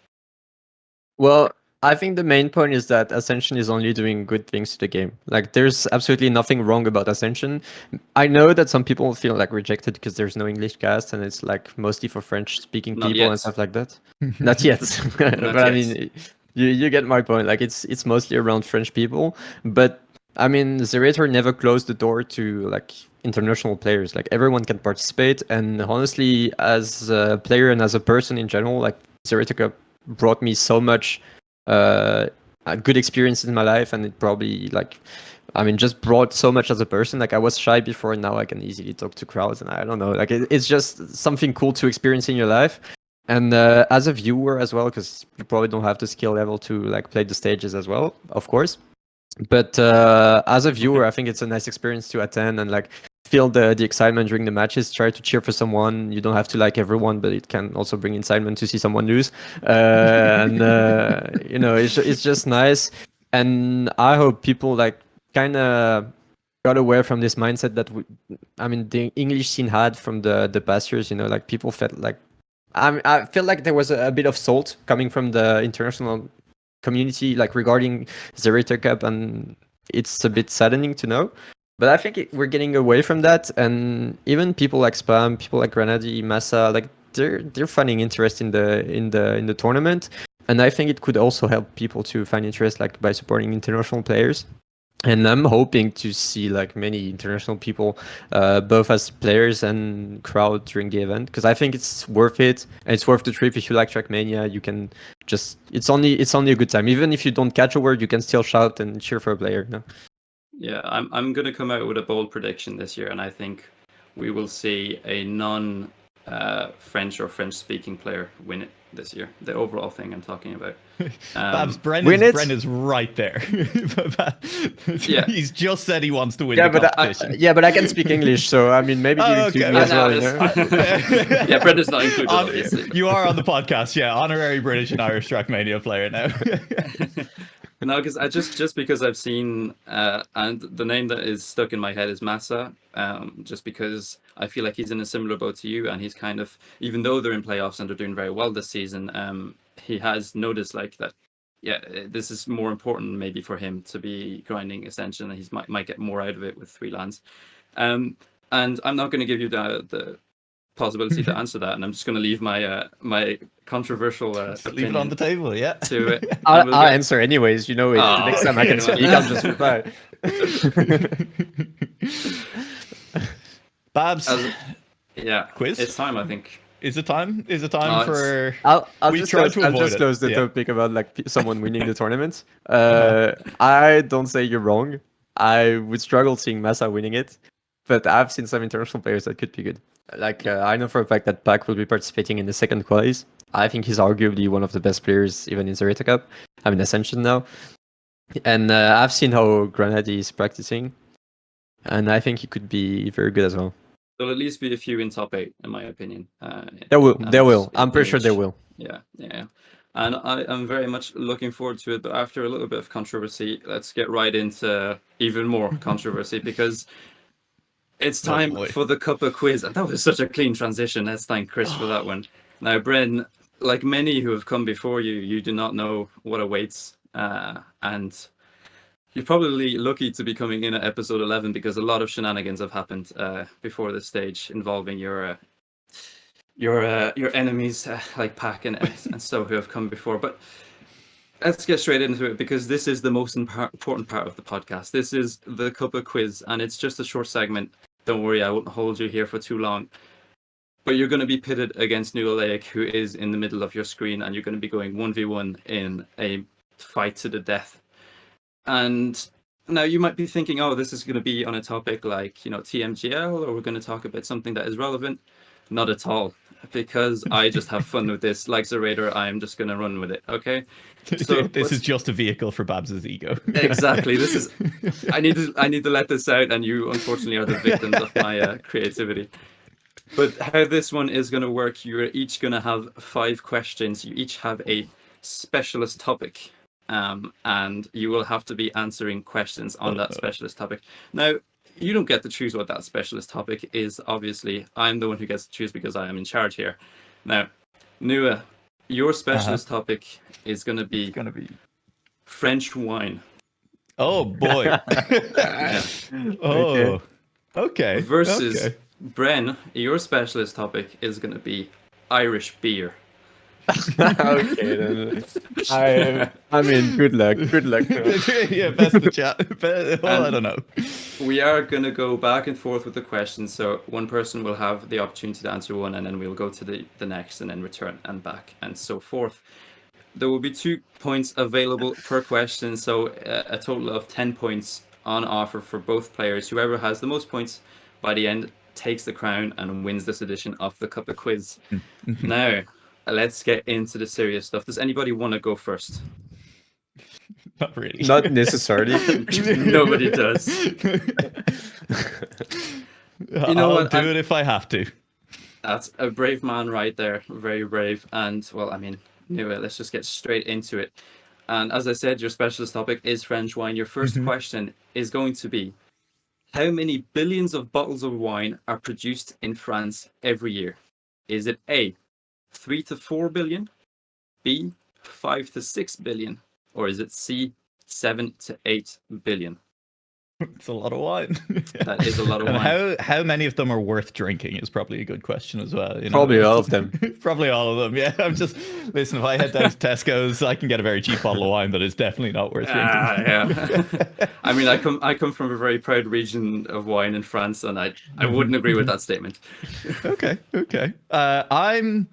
Well, I think the main point is that Ascension is only doing good things to the game. Like, there's absolutely nothing wrong about Ascension. I know that some people feel like rejected because there's no English cast and it's like mostly for French-speaking people and stuff like that. Not yet. I mean, you get my point. Like, it's mostly around French people. But I mean, Zerator never closed the door to like international players. Like, everyone can participate. And honestly, as a player and as a person in general, like, Zerator Cup brought me so much a good experience in my life, and it probably, like, I mean, just brought so much as a person. Like, I was shy before, now I can easily talk to crowds, and I don't know, like, it's just something cool to experience in your life. And as a viewer as well, because you probably don't have the skill level to like play the stages as well, of course. But as a viewer, I think it's a nice experience to attend and like feel the excitement during the matches. Try to cheer for someone. You don't have to like everyone, but it can also bring excitement to see someone lose. And you know, it's just nice. And I hope people like kind of got away from this mindset that I mean, the English scene had from the past years. You know, like people felt like I feel like there was a bit of salt coming from the international community, like regarding Zerator Cup, and it's a bit saddening to know. But I think we're getting away from that, and even people like Spam, people like Grenady, Massa, like they're finding interest in the tournament, and I think it could also help people to find interest, like by supporting international players. And I'm hoping to see like many international people, both as players and crowd during the event, because I think it's worth it, and it's worth the trip. If you like Trackmania, you can just it's only a good time. Even if you don't catch a word, you can still shout and cheer for a player. No? Yeah, I'm going to come out with a bold prediction this year, and I think we will see a non-French or French-speaking player win it this year. The overall thing I'm talking about. Babz, win it? Bren is right there. Yeah. He's just said he wants to win Yeah, the but competition. but I can speak English, so I mean maybe you include me as well. You know? Yeah, Brendan's not included, obviously. You are on the podcast, yeah. Honorary British and Irish Trackmania player now. No, because just because I've seen and the name that is stuck in my head is Massa. Just because I feel like he's in a similar boat to you, and he's kind of, even though they're in playoffs and they're doing very well this season, he has noticed like that. Yeah, this is more important maybe for him to be grinding Ascension, and he might get more out of it with 3 lands. And I'm not going to give you the possibility to answer that, and I'm just going to leave my my controversial leave it on the table, yeah. To it. I'll answer anyways. You know, the next time I can speak, I'll just reply. Babz, yeah, quiz. It's time, I think. Is it time? Is it time for? I'll We just tried close, to I'll avoid just it. close the Yeah. topic about like someone winning the tournament. I don't say you're wrong. I would struggle seeing Massa winning it, but I've seen some international players that could be good. Like I know for a fact that Pac will be participating in the second qualies. I think he's arguably one of the best players even in Zerator Cup. I mean Ascension now, and I've seen how Granadi is practicing, and I think he could be very good as well. There'll at least be a few in top 8, in my opinion. There will. And I'm pretty sure there will. Yeah. And I'm very much looking forward to it. But after a little bit of controversy, let's get right into even more controversy, because it's time for the Cuppa quiz. And that was such a clean transition. Let's thank Chris for that one. Now, Bren, like many who have come before you, you do not know what awaits. And you're probably lucky to be coming in at episode 11, because a lot of shenanigans have happened before this stage involving your enemies like Pac and so who have come before. But let's get straight into it, because this is the most important part of the podcast. This is the Cuppa quiz, and it's just a short segment. Don't worry, I won't hold you here for too long. But you're going to be pitted against Nualaoch, who is in the middle of your screen, and you're going to be going 1v1 in a fight to the death. And now you might be thinking, oh, this is going to be on a topic like, you know, TMGL, or we're going to talk about something that is relevant. Not at all, because I just have fun with this. Like Zerator, I'm just going to run with it, okay? So this is just a vehicle for Babs' ego. Exactly. This is. I need to let this out, and you unfortunately are the victims of my creativity. But how this one is going to work, you're each going to have 5 questions. You each have a specialist topic, and you will have to be answering questions on that specialist topic. Now, you don't get to choose what that specialist topic is, obviously. I'm the one who gets to choose, because I am in charge here. Now, Nua, your specialist topic is going to be French wine. Oh, boy. Oh, okay. Versus Bren, your specialist topic is going to be Irish beer. Okay, then. I mean, good luck. Good luck. Yeah, best the chat. Well, I don't know. We are going to go back and forth with the questions, so one person will have the opportunity to answer one, and then we'll go to the next, and then return and back, and so forth. There will be 2 points available per question, so a total of 10 points on offer for both players. Whoever has the most points by the end takes the crown and wins this edition of the Cuppa quiz. Now, let's get into the serious stuff. Does anybody want to go first? Not really. Not necessarily. Nobody does. You know what? I'll do it if I have to. That's a brave man right there. Very brave. And, well, I mean, anyway, let's just get straight into it. And as I said, your specialist topic is French wine. Your first question is going to be, how many billions of bottles of wine are produced in France every year? Is it A, 3 to 4 billion, B, 5 to 6 billion, or is it C, 7 to 8 billion? It's a lot of wine. That is a lot of and wine. How many of them are worth drinking is probably a good question as well. You know? Probably all of them. Probably all of them. Yeah, listen. If I head down to Tesco's, I can get a very cheap bottle of wine that is definitely not worth drinking. Yeah. I mean, I come from a very proud region of wine in France, and I wouldn't agree with that statement. Okay. I'm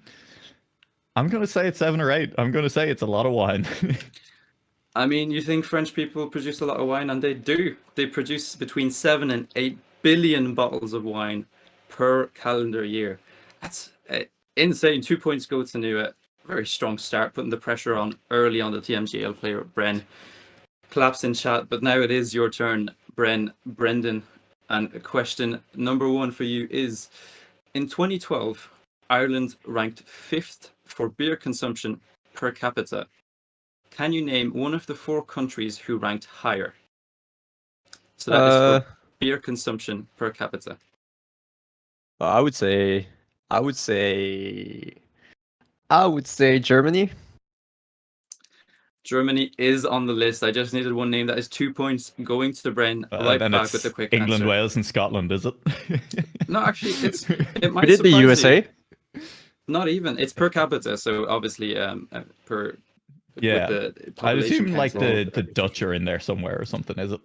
going to say it's 7 or 8. I'm going to say it's a lot of wine. I mean, you think French people produce a lot of wine, and they do. They produce between 7 and 8 billion bottles of wine per calendar year. That's insane. 2 points go to Nua. Very strong start, putting the pressure on early on the TMGL player, Bren. Claps in chat, but now it is your turn, Brendan. And question number 1 for you is, in 2012, Ireland ranked 5th for beer consumption per capita. Can you name one of the 4 countries who ranked higher? So that is for beer consumption per capita. I would say Germany. Germany is on the list. I just needed one name. That is 2 points going to Bren. Right then back it's with the quick England, answer. Wales, and Scotland, is it? No, actually, it might We did the surprise USA. you. Not even. It's per capita, so obviously per. Yeah, with the I'd assume population like council. the Dutch are in there somewhere or something, is it?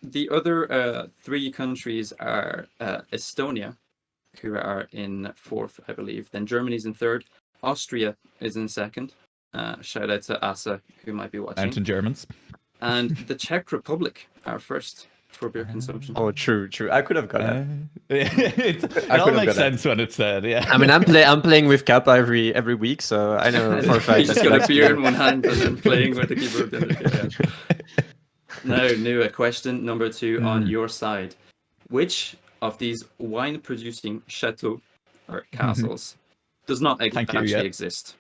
The other 3 countries are Estonia, who are in 4th, I believe. Then Germany's in 3rd. Austria is in 2nd. Shout out to Asa, who might be watching. Mountain Germans. And the Czech Republic are 1st for beer consumption. Oh, true. I could have got it. It all makes sense when it's said, yeah. I mean, I'm playing with Cuppa every week, so I know for a fact. You just got a beer in one hand and then playing with the keyboard in the other. Yeah. Now, Nua, question number 2 on your side. Which of these wine-producing chateaux or castles does not actually exist?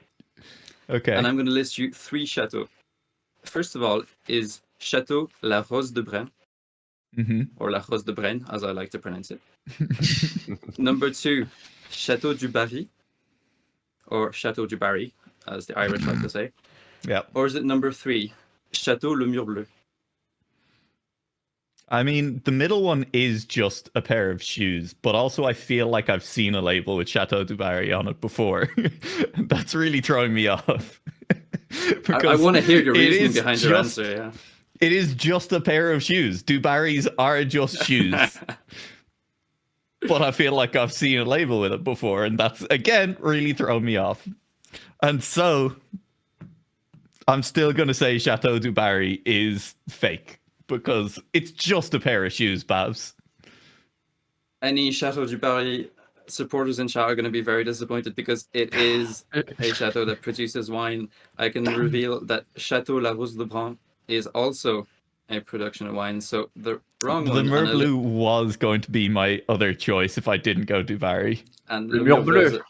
Okay. And I'm going to list you 3 chateaux. First of all is Chateau La Rose de Bren, or La Rose de Bren, as I like to pronounce it. Number 2, Chateau du Barry, or Chateau du Barry, as the Irish like to say. Yeah. Or is it number 3, Chateau Le Mur Bleu? I mean, the middle one is just a pair of shoes, but also I feel like I've seen a label with Chateau du Barry on it before. That's really throwing me off. I want to hear your reasoning behind your answer, yeah. It is just a pair of shoes. Du Barry's are just shoes. But I feel like I've seen a label with it before, and that's, again, really thrown me off. And so, I'm still going to say Chateau du Barry is fake. Because it's just a pair of shoes, Babz. Any Chateau du Barry supporters in chat are going to be very disappointed because it is a chateau that produces wine. I can reveal that Chateau La Rose de Bren is also a production of wine. So the wrong one. Le Mur Bleu was going to be my other choice if I didn't go du Barry. And Le Mur Bleu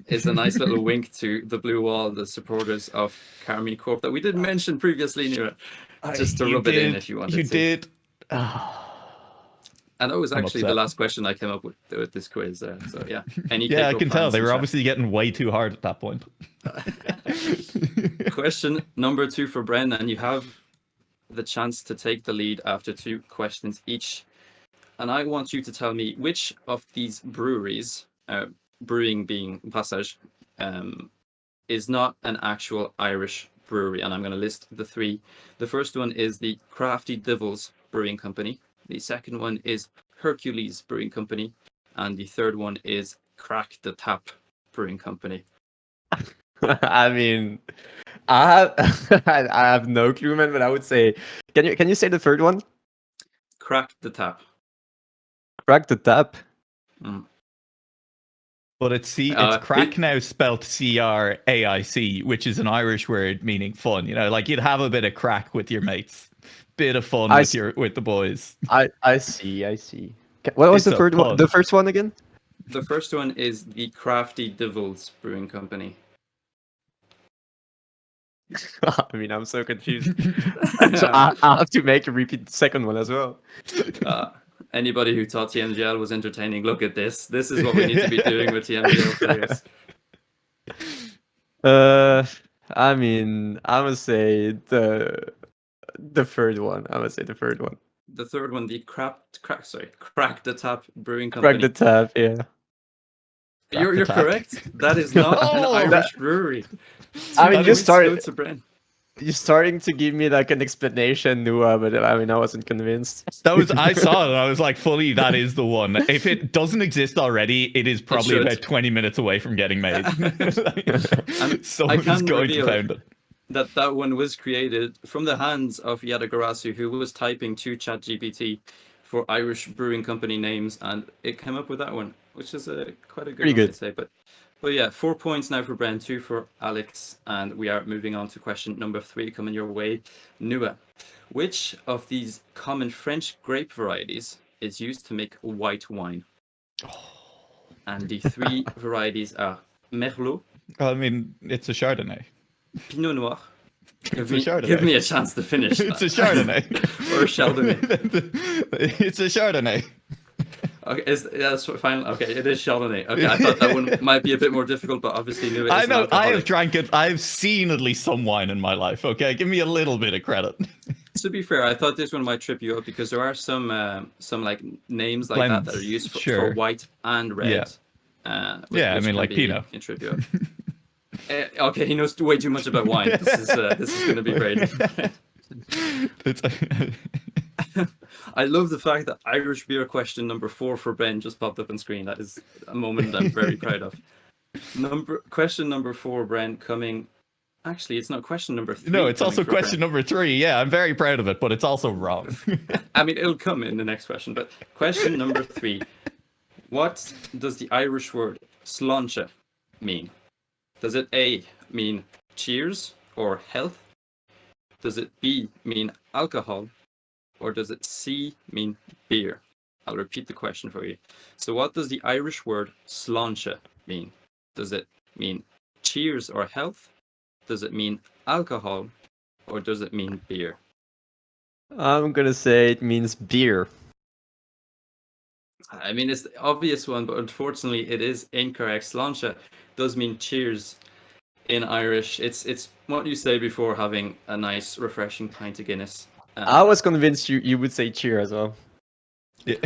is a nice little wink to the blue wall, the supporters of Karmine Corp that we did mention previously, Nua. Just to rub it in if you wanted to. You did. And that was actually the last question I came up with this quiz. So yeah. Yeah, I can tell. They were obviously getting way too hard at that point. Question number 2 for Bren, and you have the chance to take the lead after 2 questions each. And I want you to tell me which of these breweries, brewing being Passage, is not an actual Irish brewery. And I'm going to list the 3. The first one is the Crafty Devils Brewing Company. The second one is Hercules Brewing Company. And the third one is Crack the Tap Brewing Company. I mean, I have no clue, man, but I would say, can you say the third one? Crack the Tap. Crack the Tap. But it's crack now spelt CRAIC, which is an Irish word meaning fun. You know, like you'd have a bit of crack with your mates, bit of fun with the boys. I see. What was the third one? The first one again? The first one is the Crafty Devils Brewing Company. I mean, I'm so confused. So I have to repeat the second one as well. Anybody who thought TMGL was entertaining, look at this. This is what we need to be doing with TMGL players. I mean, I would say the third one. The third one, the Crack the Tap Brewing Company. Crack the Tap, yeah. You're correct. That is not an Irish brewery. I mean, you're starting to give me like an explanation, Nua, but I mean, I wasn't convinced. I saw it and I was like, fully, that is the one. If it doesn't exist already, it is probably about 20 minutes away from getting made. Someone is going to found it. that one was created from the hands of Yadagarasu, who was typing to ChatGPT for Irish brewing company names, and it came up with that one, which is quite a good Pretty one, good. I'd say. But yeah, 4 points now for Bren, 2 for Alex, and we are moving on to question number 3 coming your way. Nua, which of these common French grape varieties is used to make white wine? And the 3 varieties are Merlot, I mean, it's a Chardonnay. Pinot Noir. It's a Chardonnay. Give me a chance to finish. It's a Chardonnay. Or a Chardonnay. It's a Chardonnay. Okay, that's fine. Okay, it is Chardonnay. Okay, I thought that one might be a bit more difficult, but obviously Nua is I an know. I have alcoholic. drank it. I've seen at least some wine in my life. Okay, give me a little bit of credit. To be fair, I thought this one might trip you up because there are some like names like that are used for white and red. Yeah. Which I mean, like Pinot. Can trip you up. Okay, he knows way too much about wine. This is going to be great. I love the fact that Irish beer question number 4 for Ben just popped up on screen. That is a moment I'm very proud of. Question number 4, Bren, coming. Actually, it's not question number 3. No, it's also question number 3. Yeah, I'm very proud of it, but it's also wrong. I mean, it'll come in the next question. But question number 3: what does the Irish word sláinte mean? Does it A mean cheers or health? Does it B mean alcohol? Or does it C mean beer? I'll repeat the question for you. So what does the Irish word sláinte mean? Does it mean cheers or health? Does it mean alcohol? Or does it mean beer? I'm gonna say it means beer. I mean, it's the obvious one, but unfortunately it is incorrect. Sláinte does mean cheers in Irish. It's what you say before having a nice, refreshing pint of Guinness. I was convinced you would say cheer as well.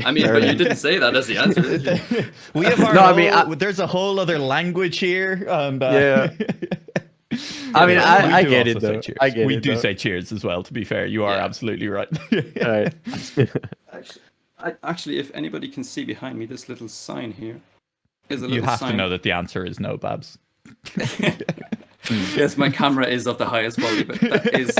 I mean, but you didn't say that as the answer, did you? We have our No, I mean, there's a whole other language here. And, Yeah. I mean, we I do get also it say though. cheers. I get we it. do though. say cheers as well, to be fair. You are Yeah. absolutely right. Alright. Actually, if anybody can see behind me, this little sign here is a little You have sign. to know that the answer is no, Babz. Yes, my camera is of the highest quality, but that is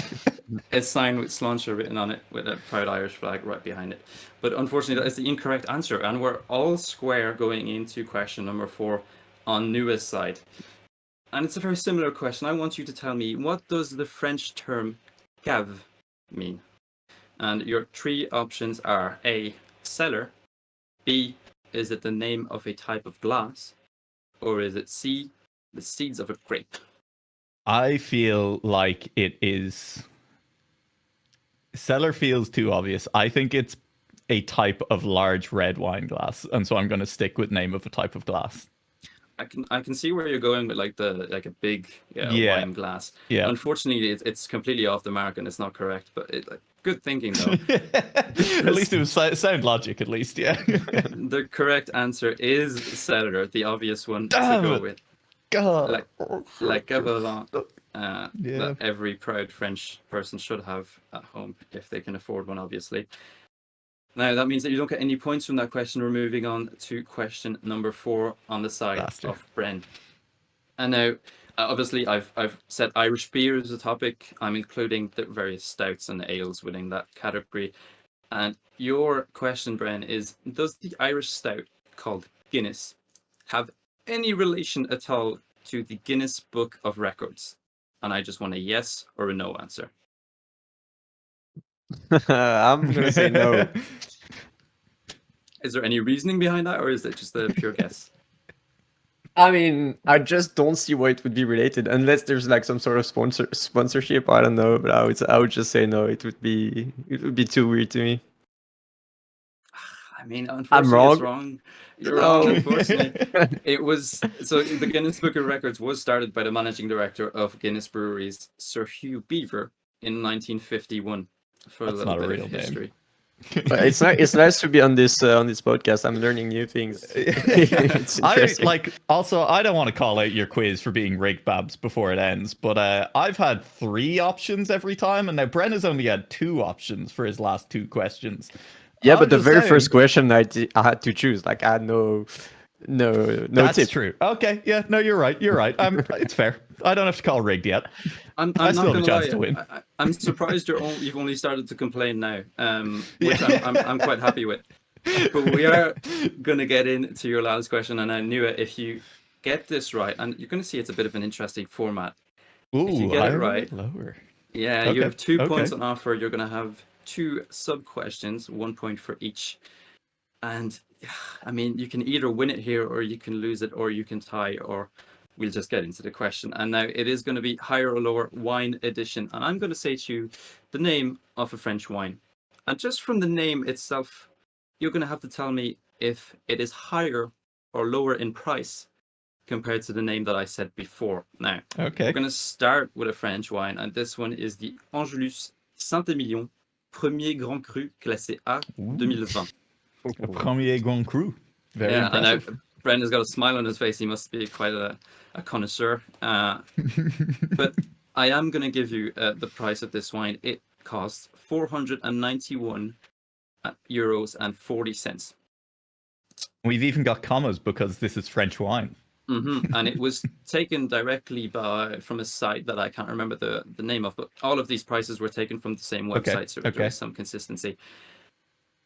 a sign with sláinte written on it with a proud Irish flag right behind it. But unfortunately, that is the incorrect answer, and we're all square going into question number 4 on Nua's side. And it's a very similar question. I want you to tell me, what does the French term cave mean? And your 3 options are A, cellar, B, is it the name of a type of glass, or is it C, the seeds of a grape? I feel like it is. Cellar feels too obvious. I think it's a type of large red wine glass, and so I'm going to stick with name of a type of glass. I can see where you're going with like a big wine glass. Yeah. Unfortunately, it's completely off the mark and it's not correct. But good thinking though. At least it was sound logic. At least, yeah. The correct answer is cellar, the obvious one Damn to go it. with. God. Like Gavelin, Yeah. that every proud French person should have at home if they can afford one, obviously. Now, that means that you don't get any points from that question. We're moving on to question number 4 on the side of Bren. And now, obviously, I've said Irish beer as a topic. I'm including the various stouts and ales within that category. And your question, Bren, is, does the Irish stout called Guinness have any relation at all to the Guinness Book of Records? And I just want a yes or a no answer. I'm gonna say no. Is there any reasoning behind that, or is it just a pure guess? I mean, I just don't see why it would be related unless there's like some sort of sponsorship. I don't know, but I would just say no. It would be too weird to me. I mean, unfortunately, wrong. it's wrong. You're No. wrong, unfortunately. It was so the Guinness Book of Records was started by the managing director of Guinness Breweries, Sir Hugh Beaver, in 1951. For That's a little not a bit real of name. history. But it's nice to be on this podcast. I'm learning new things. It's interesting. I don't want to call out your quiz for being rigged, Babz, before it ends, but I've had 3 options every time, and now Bren has only had 2 options for his last 2 questions. Yeah, I'm but the just very saying. first question I had to choose. Like I had no No That's tip. true. Okay, yeah, no, you're right. It's fair. I don't have to call rigged yet. I'm I not still have a gonna chance lie. to win. I'm surprised you've only started to complain now, which Yeah. I'm quite happy with. But we are gonna get into your last question, and I knew it. If you get this right, and you're gonna see it's a bit of an interesting format. If you Ooh, get it higher right, or lower? yeah, you Okay, have 2 okay. points on offer. You're gonna have 2 sub questions, 1 point for each. And I mean, you can either win it here, or you can lose it, or you can tie, or we'll just get into the question. And now it is going to be higher or lower wine edition. And I'm going to say to you the name of a French wine. And just from the name itself, you're going to have to tell me if it is higher or lower in price compared to the name that I said before. Now, Okay. we're going to start with a French wine. And this one is the Angelus Saint-Émilion Premier Grand Cru Classé A 2020. A Premier Grand Cru. Very impressive. And Brendan's got a smile on his face. He must be quite a connoisseur. But I am going to give you the price of this wine. It costs €491.40. We've even got commas because this is French wine. And it was taken directly from a site that I can't remember the name of, but all of these prices were taken from the same website, so there is some consistency.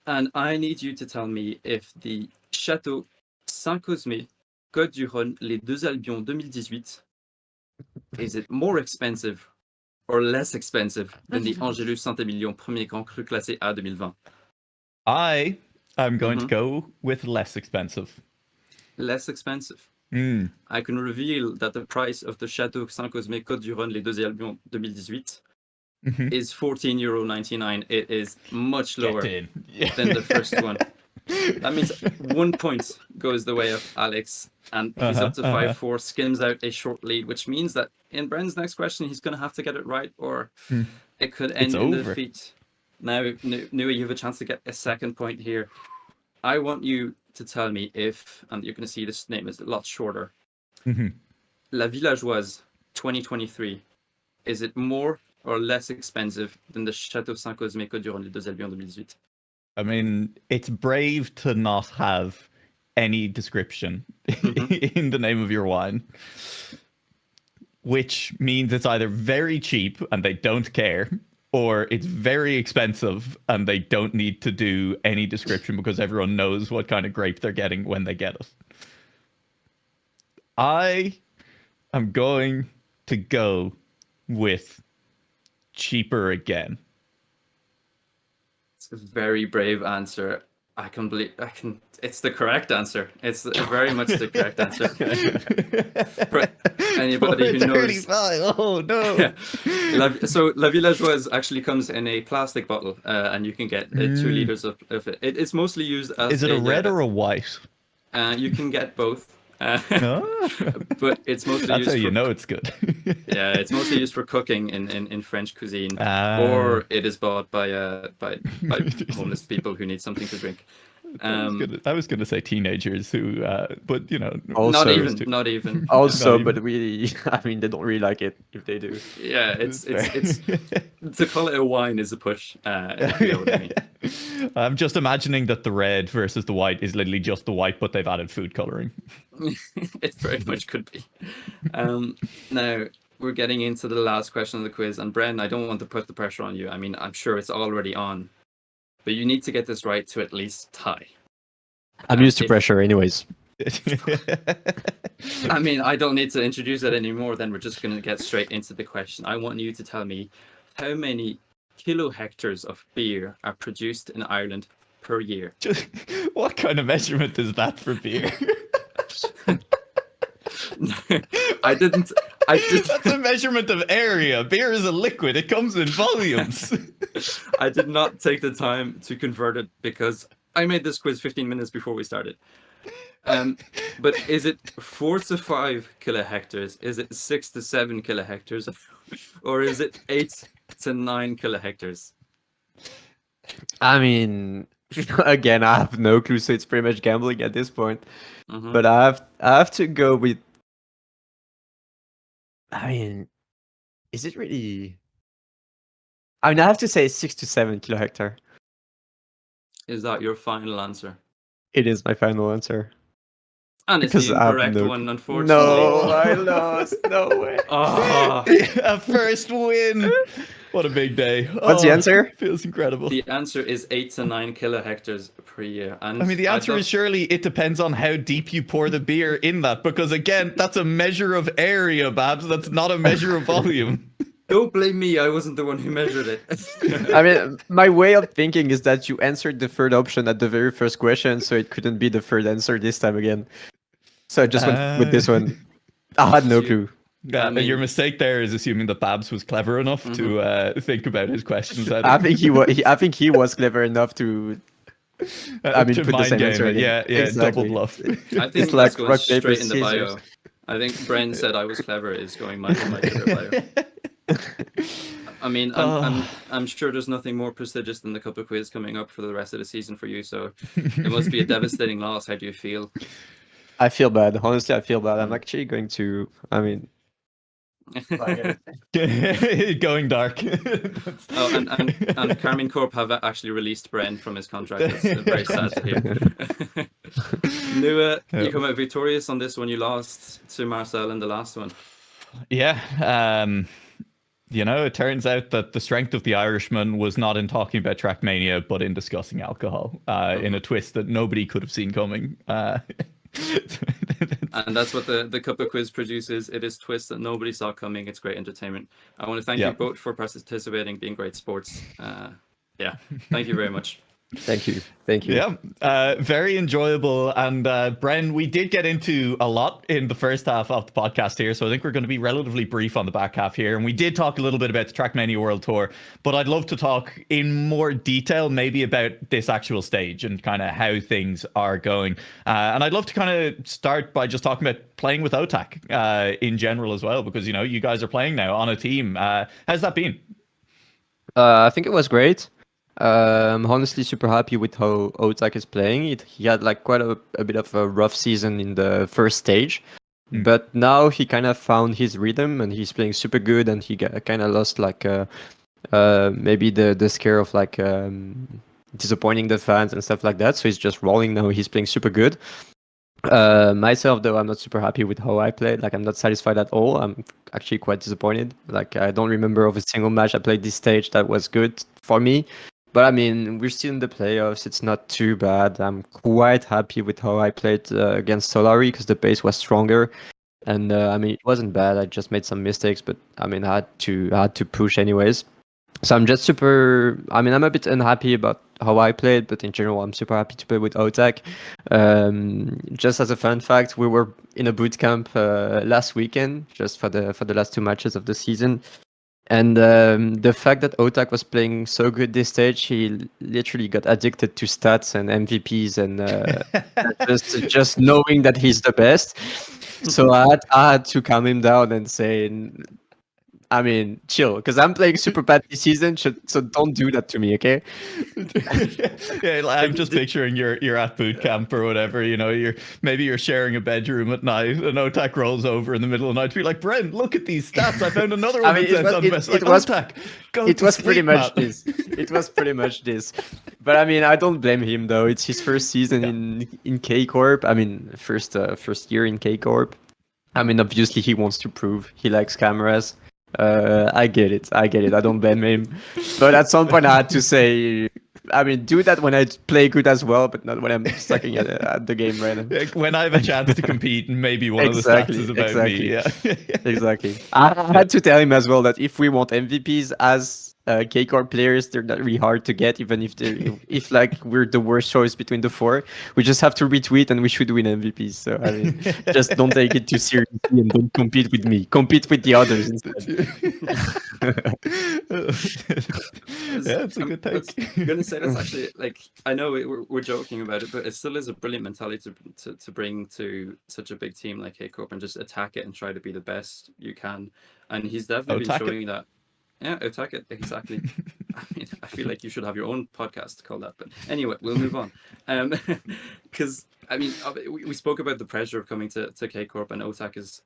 And I need you to tell me if the Château Saint-Cosme, Côte-du-Rhône, Les Deux Albions 2018, is it more expensive or less expensive than the Angelus Saint-Émilion Premier Grand Cru Classé A 2020? I am going to go with less expensive. Less expensive. I can reveal that the price of the Château Saint-Cosme, Côte-du-Rhône, Les Deux Albions 2018 is €14.99. It is much lower than the first one. That means 1 point goes the way of Alex, and he's up to 5-4, skims out a short lead, which means that in Bren's next question, he's going to have to get it right, or it could end in defeat. Now, Nua, you have a chance to get a second point here. I want you to tell me if, and you're going to see this name is a lot shorter, La Villageoise 2023, is it more or less expensive than the Château Saint-Cosme, Côte-du-Rhône, Les Deux Albions 2018? I mean, it's brave to not have any description in the name of your wine, which means it's either very cheap and they don't care, or it's very expensive and they don't need to do any description because everyone knows what kind of grape they're getting when they get it. I am going to go with cheaper again. It's a very brave answer. It's the correct answer. It's very much the correct answer. For anybody who knows. Oh no! So La Villageoise actually comes in a plastic bottle, and you can get 2 liters of it. It's mostly used as. Is it a red or a white? You can get both. But it's mostly That's used how you know it's good. Yeah, it's mostly used for cooking in French cuisine, or it is bought by homeless people who need something to drink. I was gonna say teenagers who, but you know, Also, not even. Also, but we, I mean, they don't really like it if they do. Yeah, it's to call it a wine is a push. If you know what I mean. I'm just imagining that the red versus the white is literally just the white, but they've added food coloring. It very much could be. Now we're getting into the last question of the quiz, and Bren, I don't want to put the pressure on you. I mean, I'm sure it's already on, but you need to get this right to at least tie. I'm used to pressure, anyways. I mean, I don't need to introduce it anymore. Then we're just going to get straight into the question. I want you to tell me how many kilohectares of beer are produced in Ireland per year. What kind of measurement is that for beer? I didn't. That's a measurement of area. Beer is a liquid. It comes in volumes. I did not take the time to convert it because I made this quiz 15 minutes before we started. But is it 4 to 5 kilohectares? Is it 6 to 7 kilohectares? Or is it 8 to 9 kilohectares? I mean, again, I have no clue, so it's pretty much gambling at this point. But I have to go with. I mean, is it really? I mean, I have to say 6 to 7 kilohectare. Is that your final answer? It is my final answer. And it's the incorrect one, unfortunately. No, I lost. No way. Oh. A first win. What a big day. What's the answer? Feels incredible. The answer is 8 to 9 kilohectares per year. And I mean, the answer is surely it depends on how deep you pour the beer in that, because again, that's a measure of area, Babz. That's not a measure of volume. Don't blame me. I wasn't the one who measured it. I mean, my way of thinking is that you answered the third option at the very first question, so it couldn't be the third answer this time again. So I just went with this one. I had no clue. Yeah, your mistake there is assuming that Babz was clever enough to think about his questions. I think he was. I think he was clever enough to. I mean, to put the same answer. Yeah, exactly. double bluff. I think it's that's going rock, straight paper, in the bio. scissors. I think Bren said I was clever is going my Twitter bio. I mean, I'm sure there's nothing more prestigious than the Cuppa quiz coming up for the rest of the season for you. So it must be a devastating loss. How do you feel? I feel bad. Honestly, I feel bad. I'm actually going to. I mean, going dark. Oh, and Karmine Corp have actually released Bren from his contract. That's very sad to hear. Nua, you come out victorious on this one. You lost to Marcel in the last one. Yeah. You know, it turns out that the strength of the Irishman was not in talking about Trackmania, but in discussing alcohol, in a twist that nobody could have seen coming. And that's what the Cuppa quiz produces. It is twists that nobody saw coming. It's great entertainment. I want to thank you both for participating, being great sports. Yeah, thank you very much. Thank you. Thank you. Yeah, very enjoyable. And Bren, we did get into a lot in the first half of the podcast here, so I think we're going to be relatively brief on the back half here. And we did talk a little bit about the Trackmania World Tour, but I'd love to talk in more detail maybe about this actual stage and kind of how things are going. And I'd love to kind of start by just talking about playing with OTAC in general as well, because, you know, you guys are playing now on a team. How's that been? I think it was great. I'm honestly super happy with how OTAC is playing. He had like quite a bit of a rough season in the first stage, but now he kind of found his rhythm and he's playing super good. And he kind of lost like maybe the scare of like disappointing the fans and stuff like that. So he's just rolling now. He's playing super good. Myself though, I'm not super happy with how I played. Like I'm not satisfied at all. I'm actually quite disappointed. Like I don't remember of a single match I played this stage that was good for me. But I mean, we're still in the playoffs. It's not too bad. I'm quite happy with how I played against Solari because the pace was stronger. And I mean, it wasn't bad. I just made some mistakes, but I mean, I had to push anyways. So I'm just super. I mean, I'm a bit unhappy about how I played, but in general, I'm super happy to play with OTAC. Just as a fun fact, we were in a boot camp last weekend, just for the last two matches of the season. And the fact that OTAC was playing so good this stage, he literally got addicted to stats and MVPs and just knowing that he's the best. So I had to calm him down and say, I mean, chill, because I'm playing super bad this season, so don't do that to me, okay? Yeah, I'm just picturing you're at boot camp or whatever, you know, you're sharing a bedroom at night, and OTAC rolls over in the middle of the night to be like, Bren, look at these stats. I found another one that says on best. Like, OTAC, go it to was sleep, pretty much man. this. It was pretty much this. But I mean, I don't blame him though. It's his first season in K Corp. I mean, first year in K Corp. I mean, obviously he wants to prove he likes cameras. I get it. I don't blame him. But at some point I had to say, I mean, do that when I play good as well, but not when I'm sucking at the game right now. When I have a chance to compete, maybe one of the stats is about me. Yeah. Exactly. I had to tell him as well that if we want MVPs as K-Corp players, they're not really hard to get, even if like we're the worst choice between the four. We just have to retweet and we should win MVPs. So I mean, just don't take it too seriously and don't compete with me. Compete with the others instead. Yeah, it's a good take. I'm gonna say that's actually, like, I know we're joking about it, but it still is a brilliant mentality to bring to such a big team like K-Corp and just attack it and try to be the best you can. And he's definitely been showing that. Yeah, attack it, exactly. I mean, I feel like you should have your own podcast called that. But anyway, we'll move on. Because I mean, we spoke about the pressure of coming to K Corp, and OTAC is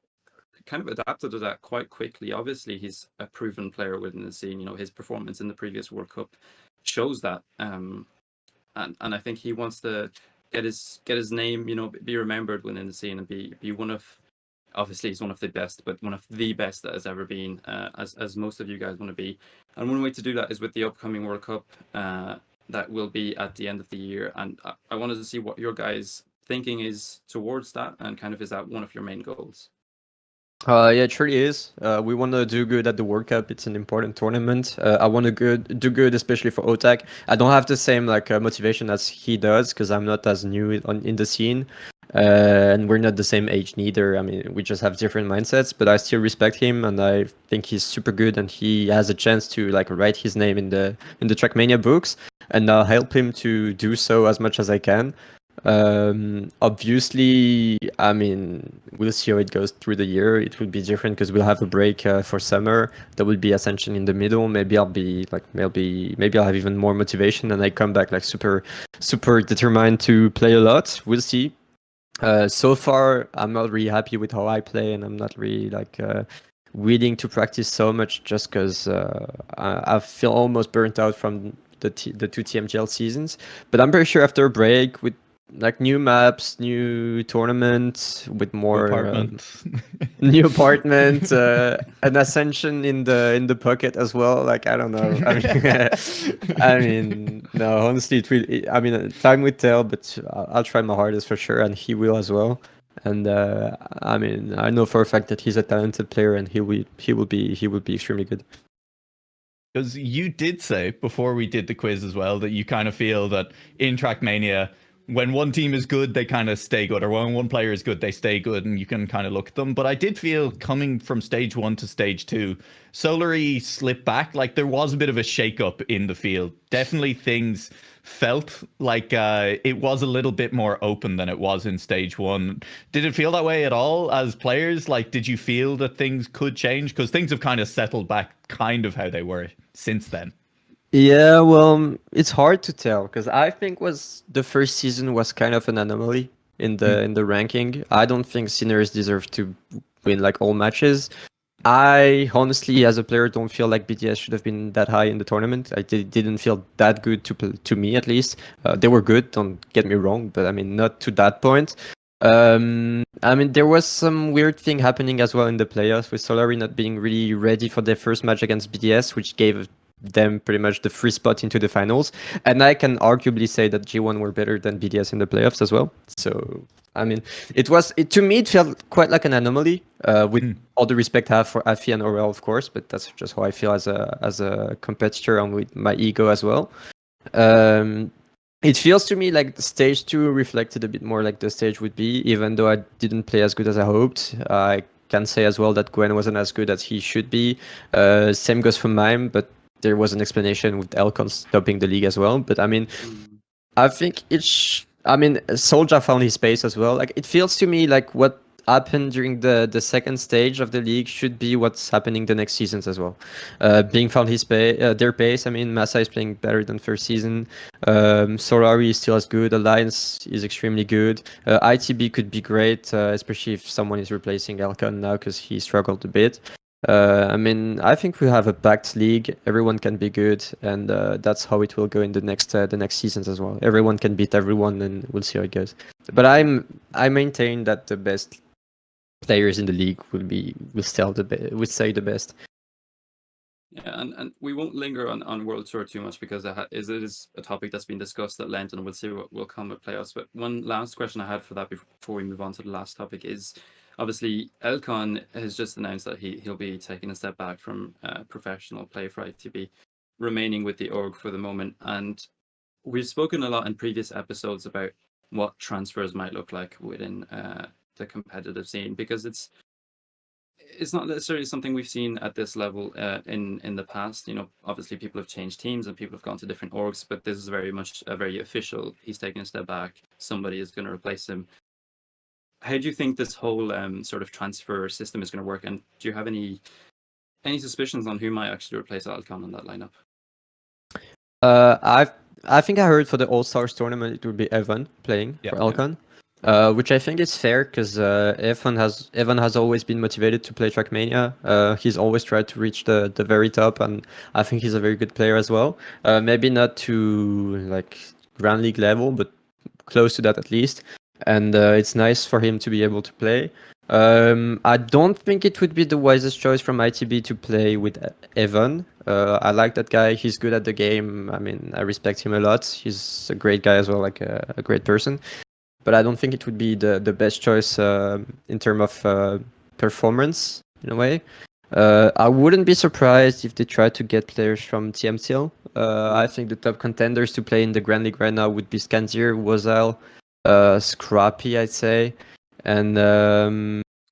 kind of adapted to that quite quickly. Obviously, he's a proven player within the scene. You know, his performance in the previous World Cup shows that. And I think he wants to get his name, be remembered within the scene and be one of, obviously he's one of the best, but one of the best that has ever been, as most of you guys want to be. And one way to do that is with the upcoming World Cup that will be at the end of the year. And I wanted to see what your guys' thinking is towards that, and kind of, is that one of your main goals? Yeah, it truly is. We want to do good at the World Cup. It's an important tournament. I want to do good, especially for Otak. I don't have the same motivation as he does because I'm not as new in the scene, and we're not the same age neither. I mean, we just have different mindsets. But I still respect him, and I think he's super good, and he has a chance to write his name in the Trackmania books, and I'll help him to do so as much as I can. Obviously, I mean, we'll see how it goes through the year. It will be different because we'll have a break for summer. There will be Ascension in the middle. Maybe I'll be maybe I'll have even more motivation and I come back super determined to play a lot. We'll see. So far, I'm not really happy with how I play, and I'm not really willing to practice so much just because I feel almost burnt out from the two TMGL seasons. But I'm pretty sure after a break with new maps, new tournaments with more new apartment, an Ascension in the pocket as well. I don't know. I mean, no. Honestly, I mean, time will tell, but I'll try my hardest for sure, and he will as well. And I mean, I know for a fact that he's a talented player, and he will be extremely good. Because you did say before we did the quiz as well that you kind of feel that in Trackmania, when one team is good, they kind of stay good, or when one player is good, they stay good, and you can kind of look at them. But I did feel coming from stage 1 to stage 2, Solary slipped back. There was a bit of a shake-up in the field. Definitely things felt like it was a little bit more open than it was in stage 1. Did it feel that way at all as players? Did you feel that things could change? Because things have kind of settled back kind of how they were since then. Yeah, well, it's hard to tell because I think the first season was kind of an anomaly in the ranking. I don't think Sinners deserve to win all matches. I honestly, as a player, don't feel like BDS should have been that high in the tournament. I didn't feel that good to me, at least. They were good, don't get me wrong, but I mean, not to that point. I mean, there was some weird thing happening as well in the playoffs with Solary not being really ready for their first match against BDS, which gave them pretty much the free spot into the finals. And I can arguably say that G1 were better than BDS in the playoffs as well. So, I mean, to me, it felt quite like an anomaly, with all the respect I have for Afi and Aurel, of course, but that's just how I feel as a competitor and with my ego as well. It feels to me like the stage 2 reflected a bit more like the stage would be, even though I didn't play as good as I hoped. I can say as well that Gwen wasn't as good as he should be. Same goes for Mime, but there was an explanation with Elcon stopping the league as well. But I mean, I think I mean, Soulja found his space as well. It feels to me like what happened during the second stage of the league should be what's happening the next seasons as well. Being found their pace. I mean, Massa is playing better than first season. Solary is still as good. Alliance is extremely good. ITB could be great, especially if someone is replacing Elcon now because he struggled a bit. I mean, I think we have a packed league. Everyone can be good, and that's how it will go in the next seasons as well. Everyone can beat everyone, and we'll see how it goes. But I maintain that the best players in the league will stay the best. Yeah, and we won't linger on World Tour too much because it is a topic that's been discussed at length, and we'll see what will come with playoffs. But one last question I had for that before we move on to the last topic is, obviously, Elcon has just announced that he'll be taking a step back from professional play for ITB, remaining with the org for the moment. And we've spoken a lot in previous episodes about what transfers might look like within the competitive scene, because it's not necessarily something we've seen at this level in the past. Obviously people have changed teams and people have gone to different orgs, but this is very much a very official. He's taking a step back. Somebody is going to replace him. How do you think this whole sort of transfer system is going to work? And do you have any suspicions on who might actually replace Alcon in that lineup? I think I heard for the All Stars tournament it would be Evan playing for Alcon. Which I think is fair because Evan has always been motivated to play Trackmania. He's always tried to reach the very top, and I think he's a very good player as well. Maybe not to Grand League level, but close to that at least, and it's nice for him to be able to play. I don't think it would be the wisest choice from ITB to play with Evan. I like that guy. He's good at the game. I mean, I respect him a lot. He's a great guy as well, like a great person. But I don't think it would be the best choice in terms of performance in a way. I wouldn't be surprised if they try to get players from TMTL. I think the top contenders to play in the Grand League right now would be Skanzir, Wozal, Scrappy, I'd say, and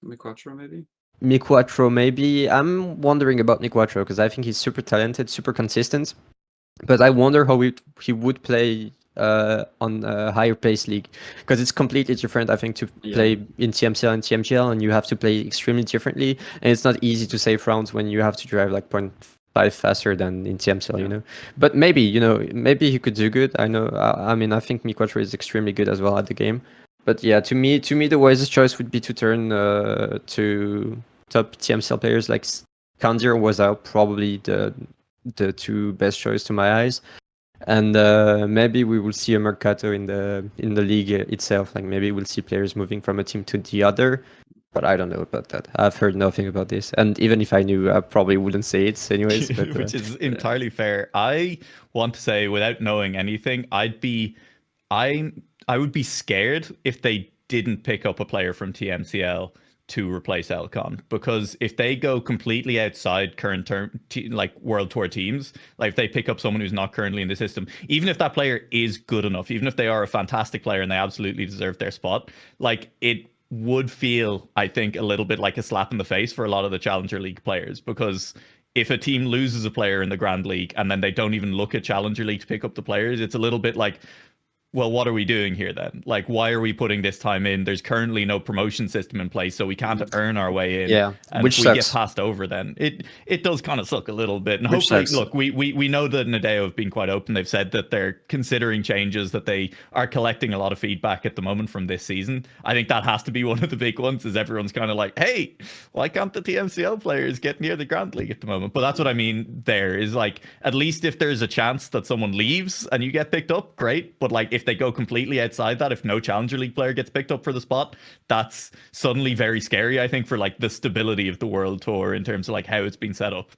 Miquatro maybe. Miquatro maybe. I'm wondering about Miquatro because I think he's super talented, super consistent. But I wonder how he would play on a higher pace league, because it's completely different, I think, to play in TMCL and TMGL, and you have to play extremely differently, and it's not easy to save rounds when you have to drive like 0.5 faster than in TMCL, you know. But maybe he could do good. I know. I mean, I think Miquatro is extremely good as well at the game. But yeah, to me, the wisest choice would be to turn to top TMCL players like Kandir was probably the two best choice to my eyes, and maybe we will see a mercato in the league itself. Like maybe we'll see players moving from a team to the other, but I don't know about that. I've heard nothing about this, and even if I knew, I probably wouldn't say it anyways. But, Which is entirely fair. I want to say, without knowing anything, I would be scared if they didn't pick up a player from TMCL to replace Elcon, because if they go completely outside current like World Tour teams, like if they pick up someone who's not currently in the system, even if that player is good enough, even if they are a fantastic player and they absolutely deserve their spot, like it would feel, I think, a little bit like a slap in the face for a lot of the Challenger League players, because if a team loses a player in the Grand League and then they don't even look at Challenger League to pick up the players, it's a little bit like, well, what are we doing here then? Like, why are we putting this time in? There's currently no promotion system in place, so we can't earn our way in. Yeah, and which if we sucks. get passed over, then it does kind of suck a little bit. And Which hopefully, sucks. look, we know that Nadeo have been quite open. They've said that they're considering changes, that they are collecting a lot of feedback at the moment from this season. I think that has to be one of the big ones, is everyone's kind of like, hey, why can't the TMCL players get near the Grand League at the moment? But that's what I mean there, is like, at least if there's a chance that someone leaves and you get picked up, great. But like, if they go completely outside that, if no Challenger League player gets picked up for the spot, that's suddenly very scary, I think, for like the stability of the World Tour in terms of like how it's been set up.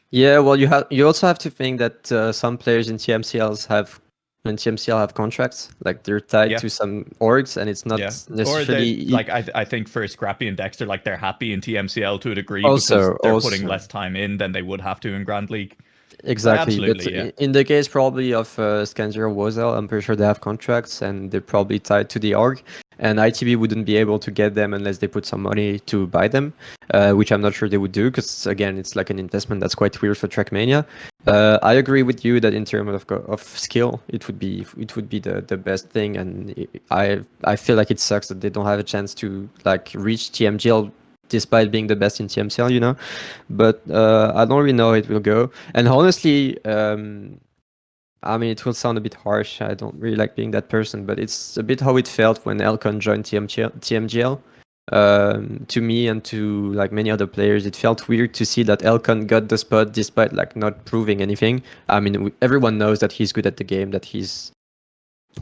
Yeah, well, you also have to think that some players in TMCL have contracts, like they're tied to some orgs, and it's not necessarily. Or like I think for Scrappy and Dexter, like they're happy in TMCL to a degree, Also, because they're putting less time in than they would have to in Grand League. Exactly, Absolutely, but yeah. in the case probably of Skanzir or Wozal, I'm pretty sure they have contracts and they're probably tied to the org, and ITB wouldn't be able to get them unless they put some money to buy them, which I'm not sure they would do, because again, it's like an investment that's quite weird for Trackmania. I agree with you that in terms of skill, it would be the best thing, and I feel like it sucks that they don't have a chance to like reach TMGL despite being the best in TMCL, you know. But I don't really know how it will go. And honestly, I mean, it will sound a bit harsh. I don't really like being that person, but it's a bit how it felt when Elcon joined TMGL. To me and to like many other players, it felt weird to see that Elcon got the spot despite like not proving anything. I mean, everyone knows that he's good at the game, that he's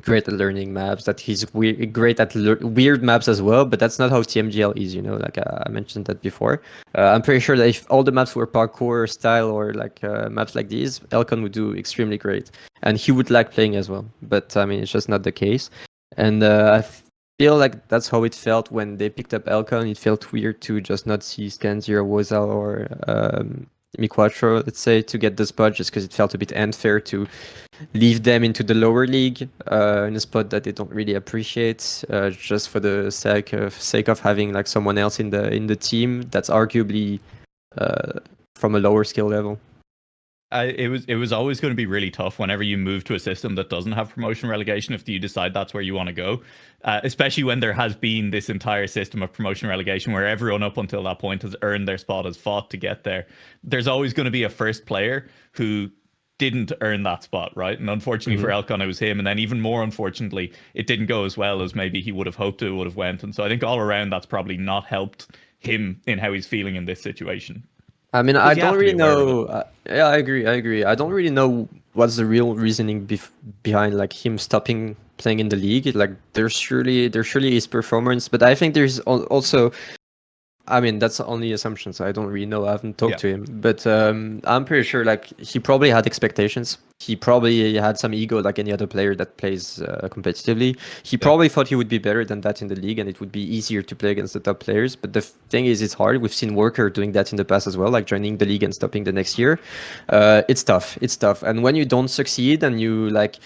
great at learning maps, that he's great at weird maps as well, but that's not how TMGL is, you know, like I mentioned that before. I'm pretty sure that if all the maps were parkour style or like maps like these, Elcon would do extremely great, and he would like playing as well, but I mean, it's just not the case. And I feel like that's how it felt when they picked up Elcon. It felt weird to just not see Skanzir, Wozal, or Miquatro, let's say, to get the spot, just because it felt a bit unfair to leave them into the lower league in a spot that they don't really appreciate, just for the sake of having like someone else in the team that's arguably from a lower skill level. It was always going to be really tough whenever you move to a system that doesn't have promotion relegation, if you decide that's where you want to go, especially when there has been this entire system of promotion relegation where everyone up until that point has earned their spot, has fought to get there. There's always going to be a first player who didn't earn that spot, right? And unfortunately for Elcon, it was him. And then even more unfortunately, it didn't go as well as maybe he would have hoped it would have went. And so I think all around, that's probably not helped him in how he's feeling in this situation. I mean, I don't really know. Yeah, I agree. I don't really know what's the real reasoning behind like him stopping playing in the league. Like there's surely his performance, but I think there's also. I mean, that's only assumption, so I don't really know. I haven't talked to him, but I'm pretty sure like he probably had expectations. He probably had some ego, like any other player that plays competitively. He probably thought he would be better than that in the league, and it would be easier to play against the top players. But the thing is, it's hard. We've seen Worker doing that in the past as well, like joining the league and stopping the next year. It's tough. It's tough, and when you don't succeed and you like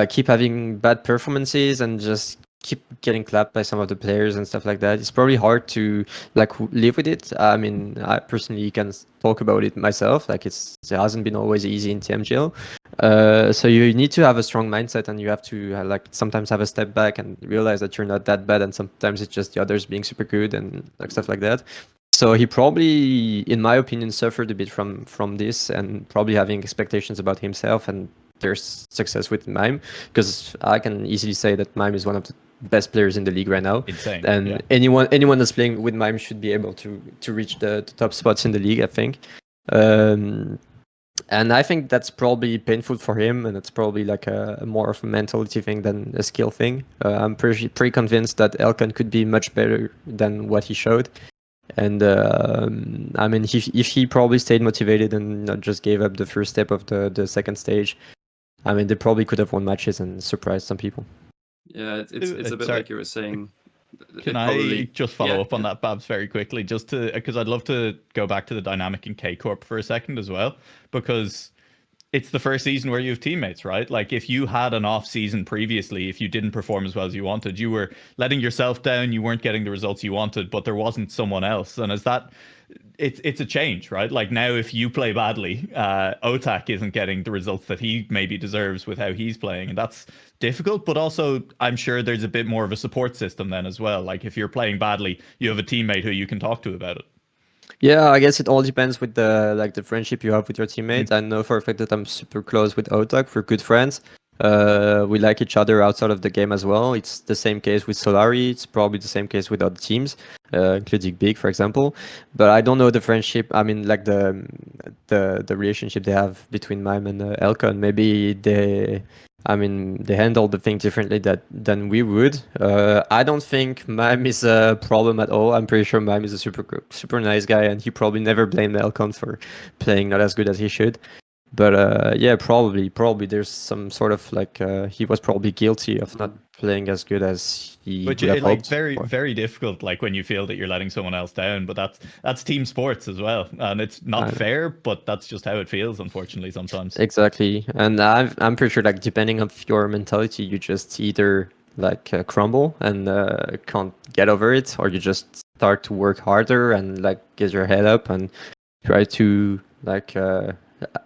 keep having bad performances and just keep getting clapped by some of the players and stuff like that, it's probably hard to like live with it. I mean, I personally can talk about it myself. Like it hasn't been always easy in TMGL. So you need to have a strong mindset, and you have to like sometimes have a step back and realize that you're not that bad, and sometimes it's just the others being super good and like stuff like that. So he probably, in my opinion, suffered a bit from this, and probably having expectations about himself and their success with Mime, because I can easily say that Mime is one of the best players in the league right now. Insane. And anyone that's playing with Mime should be able to reach the top spots in the league, I think. And I think that's probably painful for him, and it's probably like a more of a mentality thing than a skill thing. I'm pretty convinced that Elkan could be much better than what he showed. And I mean, if he probably stayed motivated and not just gave up the first step of the second stage, I mean, they probably could have won matches and surprised some people. Yeah, it's a bit like you were saying. Can I just follow up on that, Babz, very quickly, just to because I'd love to go back to the dynamic in K Corp for a second as well, because it's the first season where you have teammates, right? Like if you had an off season previously, if you didn't perform as well as you wanted, you were letting yourself down, you weren't getting the results you wanted, but there wasn't someone else. And it's a change, right? Like now if you play badly, Otak isn't getting the results that he maybe deserves with how he's playing, and that's difficult. But also I'm sure there's a bit more of a support system then as well. Like if you're playing badly, you have a teammate who you can talk to about it. Yeah, I guess it all depends with the friendship you have with your teammates. I know for a fact that I'm super close with Otak. We're good friends. We like each other outside of the game as well. It's the same case with Solari. It's probably the same case with other teams, including Big, for example. But I don't know the friendship. I mean, like the relationship they have between Mime and Elka. Maybe they handle the thing differently than we would. I don't think Mime is a problem at all. I'm pretty sure Mime is a super nice guy, and he probably never blamed Elcon for playing not as good as he should. But yeah, probably there's some sort of like he was probably guilty of not playing as good as he Which would have is like hoped. very difficult, like when you feel that you're letting someone else down. But that's team sports as well, and it's not fair, but that's just how it feels, unfortunately, sometimes. Exactly, and I'm pretty sure like depending on your mentality, you just either like crumble and can't get over it, or you just start to work harder and like get your head up and try to like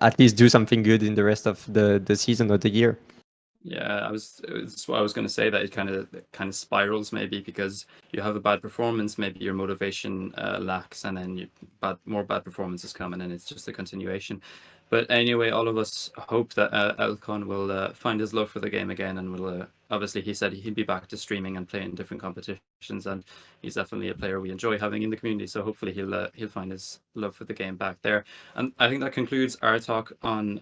at least do something good in the rest of the season or the year. Yeah, that's what I was going to say, that it kind of spirals maybe because you have a bad performance, maybe your motivation lacks, and then more bad performances come, and then it's just a continuation. But anyway, all of us hope that Elcon will find his love for the game again, and will obviously, he said he'd be back to streaming and playing different competitions, and he's definitely a player we enjoy having in the community. So hopefully he'll find his love for the game back there. And I think that concludes our talk on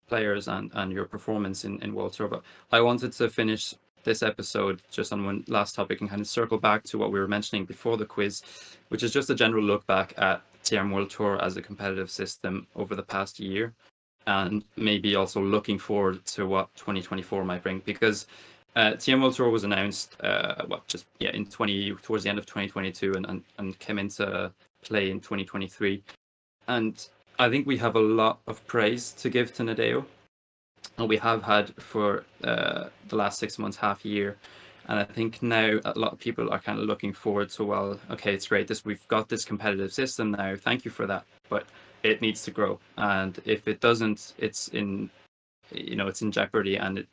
players and your performance in World Tour. But I wanted to finish this episode just on one last topic and kind of circle back to what we were mentioning before the quiz, which is just a general look back at TM World Tour as a competitive system over the past year, and maybe also looking forward to what 2024 might bring, because TM World Tour was announced towards the end of 2022 and came into play in 2023, and I think we have a lot of praise to give to Nadeo, and we have had for the last 6 months, half a year. And I think now a lot of people are kind of looking forward to, well, okay, it's great. We've got this competitive system now. Thank you for that, but it needs to grow. And if it doesn't, it's in jeopardy. And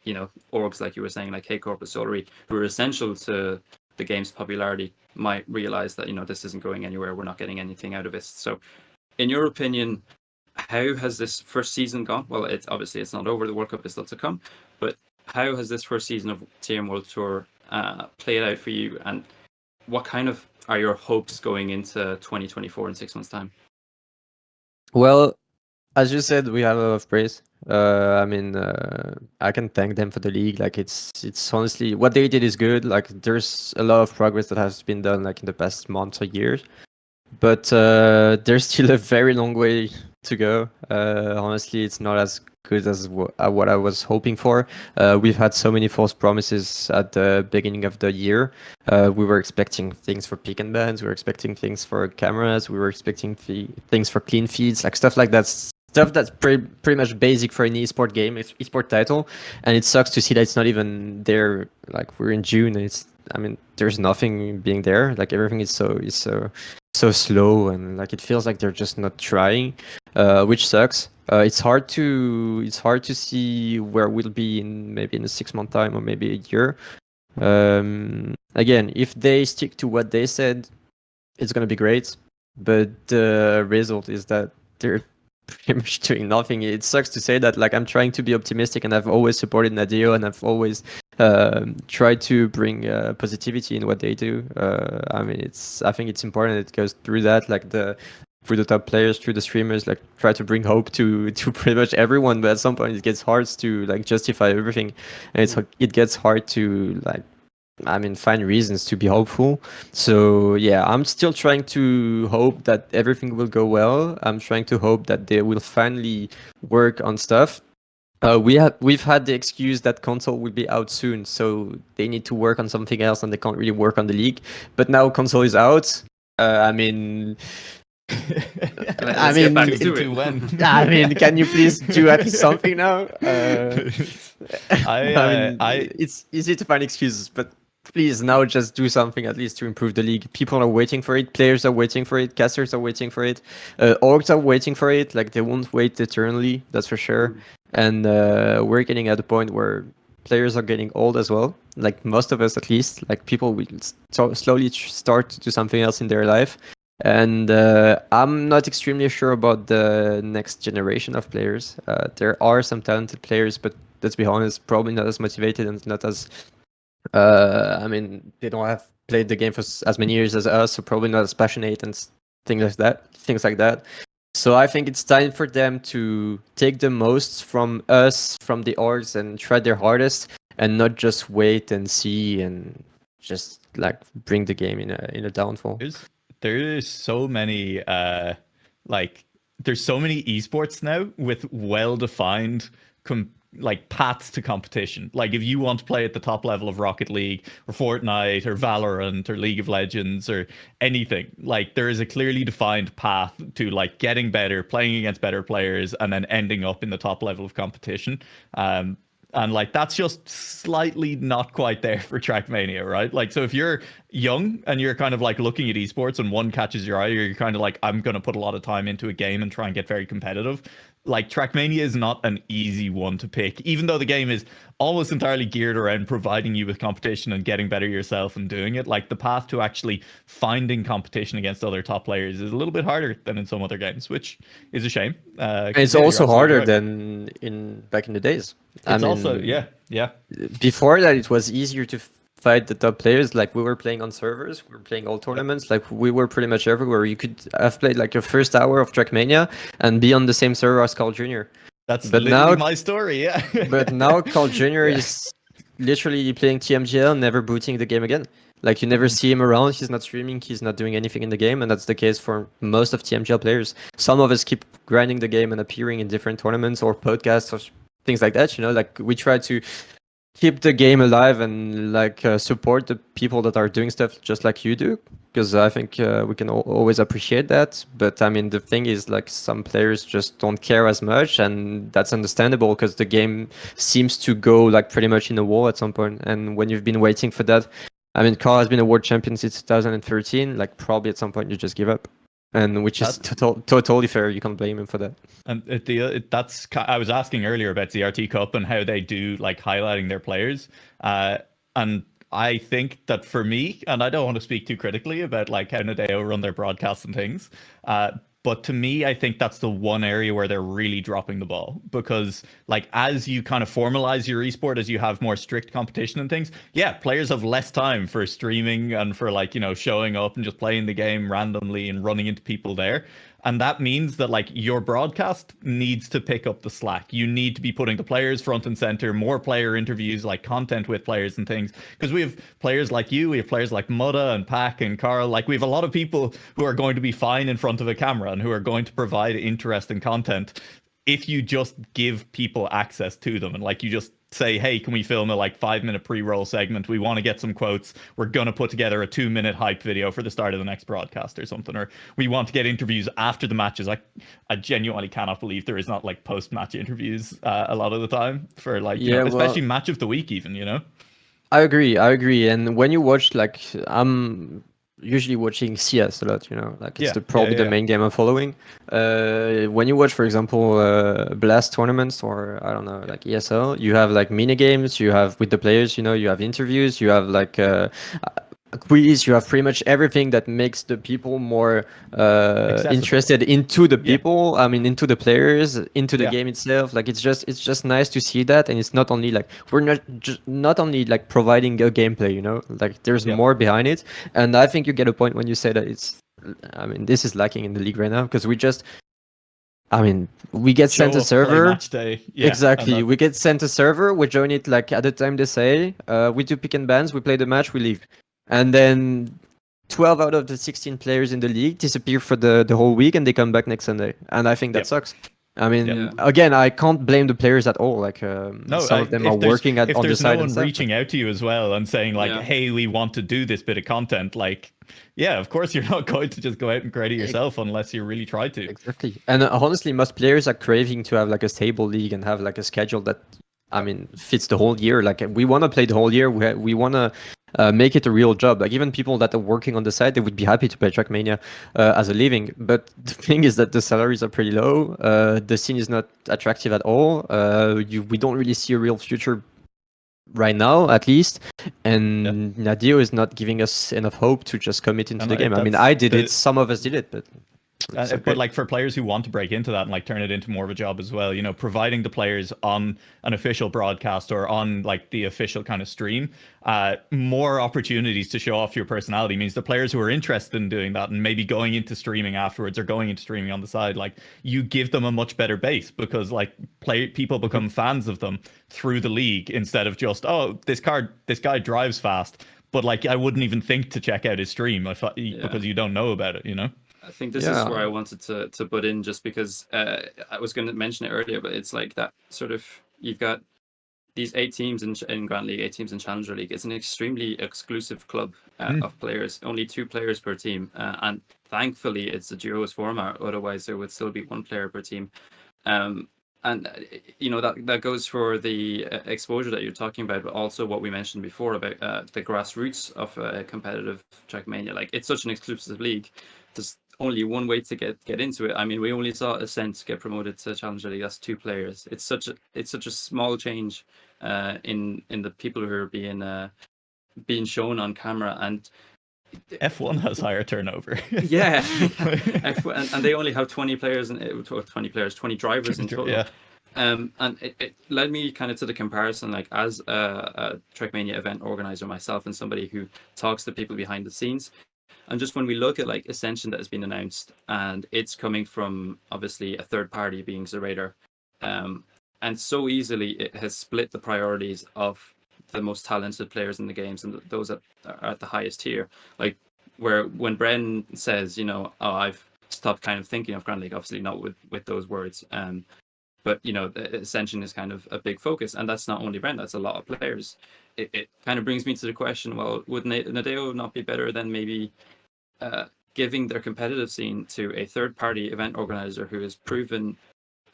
orgs like you were saying, like K Corp or Solary, who are essential to the game's popularity, might realize that this isn't going anywhere. We're not getting anything out of it. So, in your opinion, how has this first season gone? Well, it's not over. The World Cup is still to come, but how has this first season of TM World Tour played out for you, and what kind of are your hopes going into 2024 in 6 months' time? Well, as you said, we have a lot of praise. I mean, I can thank them for the league. Like it's honestly what they did is good. Like there's a lot of progress that has been done like in the past months or years, but there's still a very long way to go. Honestly, it's not as good as what I was hoping for. We've had so many false promises at the beginning of the year. We were expecting things for pick and bans. We were expecting things for cameras. We were expecting things for clean feeds, like stuff like that. Stuff that's pretty much basic for an esport game, esport title, and it sucks to see that it's not even there. Like we're in June, and I mean, there's nothing being there. Like everything is so slow, and like it feels like they're just not trying, which sucks. It's hard to see where we'll be maybe in a 6 month time or maybe a year. Again, if they stick to what they said, it's gonna be great. But the result is that they're pretty much doing nothing. It sucks to say that. Like I'm trying to be optimistic, and I've always supported Nadeo, and I've always tried to bring positivity in what they do. I mean, I think it's important. It goes through that, like through the top players, through the streamers, like try to bring hope to pretty much everyone. But at some point, it gets hard to like justify everything, and it gets hard to like. I mean, find reasons to be hopeful. So yeah, I'm still trying to hope that everything will go well. I'm trying to hope that they will finally work on stuff. We've had the excuse that console will be out soon, so they need to work on something else, and they can't really work on the league. But now console is out. I mean, I mean, back to it. when? I mean, can you please do at least something now? I It's easy to find excuses, but please now just do something at least to improve the league. People are waiting for it. Players are waiting for it. Casters are waiting for it. Orgs are waiting for it. Like they won't wait eternally. That's for sure. And we're getting at a point where players are getting old as well. Like most of us, at least. Like people will slowly start to do something else in their life. And I'm not extremely sure about the next generation of players. There are some talented players, but let's be honest, probably not as motivated and not as I mean, they don't have played the game for as many years as us, so probably not as passionate and things like that. So I think it's time for them to take the most from us, from the orgs, and try their hardest, and not just wait and see and just like bring the game in a downfall. There's so many there's so many esports now with well-defined like paths to competition. Like if you want to play at the top level of Rocket League or Fortnite or Valorant or League of Legends or anything, like there is a clearly defined path to like getting better, playing against better players, and then ending up in the top level of competition. And like that's just slightly not quite there for Trackmania, right? Like, so if you're young and you're kind of like looking at esports and one catches your eye, or you're kind of like, I'm going to put a lot of time into a game and try and get very competitive, like Trackmania is not an easy one to pick, even though the game is almost entirely geared around providing you with competition and getting better yourself and doing it. Like the path to actually finding competition against other top players is a little bit harder than in some other games, which is a shame. It's also harder than back in the days. It's also, yeah. Before that, it was easier to fight the top players. Like we were playing on servers, we were playing all tournaments. Like we were pretty much everywhere. You could have played like your first hour of Trackmania and be on the same server as Carl Jr. That's literally my story, yeah. But now Carl Jr. is literally playing TMGL, never booting the game again. Like you never see him around. He's not streaming. He's not doing anything in the game, and that's the case for most of TMGL players. Some of us keep grinding the game and appearing in different tournaments or podcasts or things like that. You know, like we try to keep the game alive and like support the people that are doing stuff just like you do, because I think we can always appreciate that. But I mean, the thing is, like, some players just don't care as much, and that's understandable because the game seems to go like pretty much in a wall at some point. And when you've been waiting for that, I mean, Carl has been a world champion since 2013. Like, probably at some point you just give up, and which is totally fair. You can't blame him for that. And that's I was asking earlier about ZRT Cup and how they do like highlighting their players, and I think that for me, and I don't want to speak too critically about like how Nadeo run their broadcasts and things, but to me, I think that's the one area where they're really dropping the ball, because like as you kind of formalize your esport, as you have more strict competition and things, yeah, players have less time for streaming and for like, you know, showing up and just playing the game randomly and running into people there. And that means that like your broadcast needs to pick up the slack. You need to be putting the players front and center, more player interviews, like content with players and things. Because we have players like you, we have players like Mudda and Pack and Carl. Like we have a lot of people who are going to be fine in front of a camera and who are going to provide interesting content if you just give people access to them, and like you just say, hey, can we film a like 5-minute pre-roll segment? We want to get some quotes. We're going to put together a 2-minute hype video for the start of the next broadcast or something. Or we want to get interviews after the matches. I genuinely cannot believe there is not like post-match interviews a lot of the time for like, you know, especially match of the week even, you know? I agree. And when you watch, like, I'm usually watching CS a lot, you know, like it's probably the main game I'm following. When you watch, for example, Blast tournaments or I don't know, like ESL, you have like mini games, you have with the players, you know, you have interviews, you have like a quiz, you have pretty much everything that makes the people more interested into the people. I mean, into the players, into the game itself. Like it's just nice to see that, and it's not only like we're not only like providing a gameplay, you know, like there's more behind it. And I think you get a point when you say that it's. I mean, this is lacking in the league right now because we just. I mean, we get sent a server. Match day. Exactly. We get sent a server. We join it like at the time they say. We do pick and bans. We play the match. We leave. And then 12 out of the 16 players in the league disappear for the whole week and they come back next Sunday. And I think that sucks. I mean, again, I can't blame the players at all. Like, some of them are working on the side. If there's no one reaching out to you as well and saying like, hey, we want to do this bit of content, like, yeah, of course you're not going to just go out and create it yourself unless you really try to. Exactly. And honestly, most players are craving to have like a stable league and have like a schedule that, I mean, fits the whole year. Like we want to play the whole year. We want to make it a real job. Like even people that are working on the side, they would be happy to play Trackmania as a living. But the thing is that the salaries are pretty low. The scene is not attractive at all. We don't really see a real future right now, at least. And Nadio is not giving us enough hope to just commit into the game. I mean, I did it. Some of us did it, but. But like for players who want to break into that and like turn it into more of a job as well, you know, providing the players on an official broadcast or on like the official kind of stream, more opportunities to show off your personality means the players who are interested in doing that and maybe going into streaming afterwards or going into streaming on the side, like you give them a much better base because like people become fans of them through the league instead of just, oh, this guy drives fast, but like I wouldn't even think to check out his stream because you don't know about it, you know? I think this is where I wanted to butt in just because I was going to mention it earlier, but it's like that sort of, you've got these 8 teams in Grand League, 8 teams in Challenger League. It's an extremely exclusive club of players, only 2 players per team. And thankfully it's a duos format, otherwise there would still be 1 player per team. And you know, that goes for the exposure that you're talking about, but also what we mentioned before about the grassroots of competitive Trackmania. Like it's such an exclusive league. There's only one way to get into it. I mean, we only saw Ascent get promoted to Challenger League. That's 2 players. It's such a small change in the people who are being shown on camera. And F1 has higher turnover. Yeah, F1, and they only have 20 drivers in total. Yeah. And it led me kind of to the comparison, like as a Trackmania event organizer myself and somebody who talks to people behind the scenes. And just when we look at like Ascension that has been announced, and it's coming from obviously a third party being Zerator, and so easily it has split the priorities of the most talented players in the games and those that are at the highest tier. Like where when Bren says, you know, oh, I've stopped kind of thinking of Grand League, obviously not with those words, but you know, the Ascension is kind of a big focus, and that's not only Bren, that's a lot of players. It kind of brings me to the question: well, would Nadeo not be better than maybe giving their competitive scene to a third-party event organizer who is proven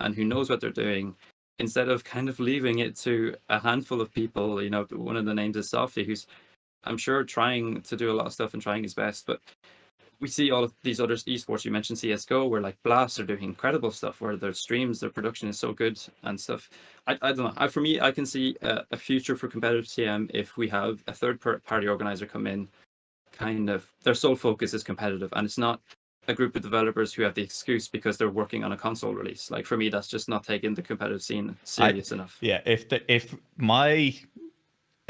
and who knows what they're doing, instead of kind of leaving it to a handful of people? You know, one of the names is Softy, who's, I'm sure, trying to do a lot of stuff and trying his best, but we see all of these other esports. You mentioned CSGO, where like Blast are doing incredible stuff, where their streams, their production is so good and stuff. I don't know. For me, I can see a future for competitive TM if we have a third-party organizer come in. Kind of their sole focus is competitive, and it's not a group of developers who have the excuse because they're working on a console release. Like for me, that's just not taking the competitive scene serious enough. Yeah, if my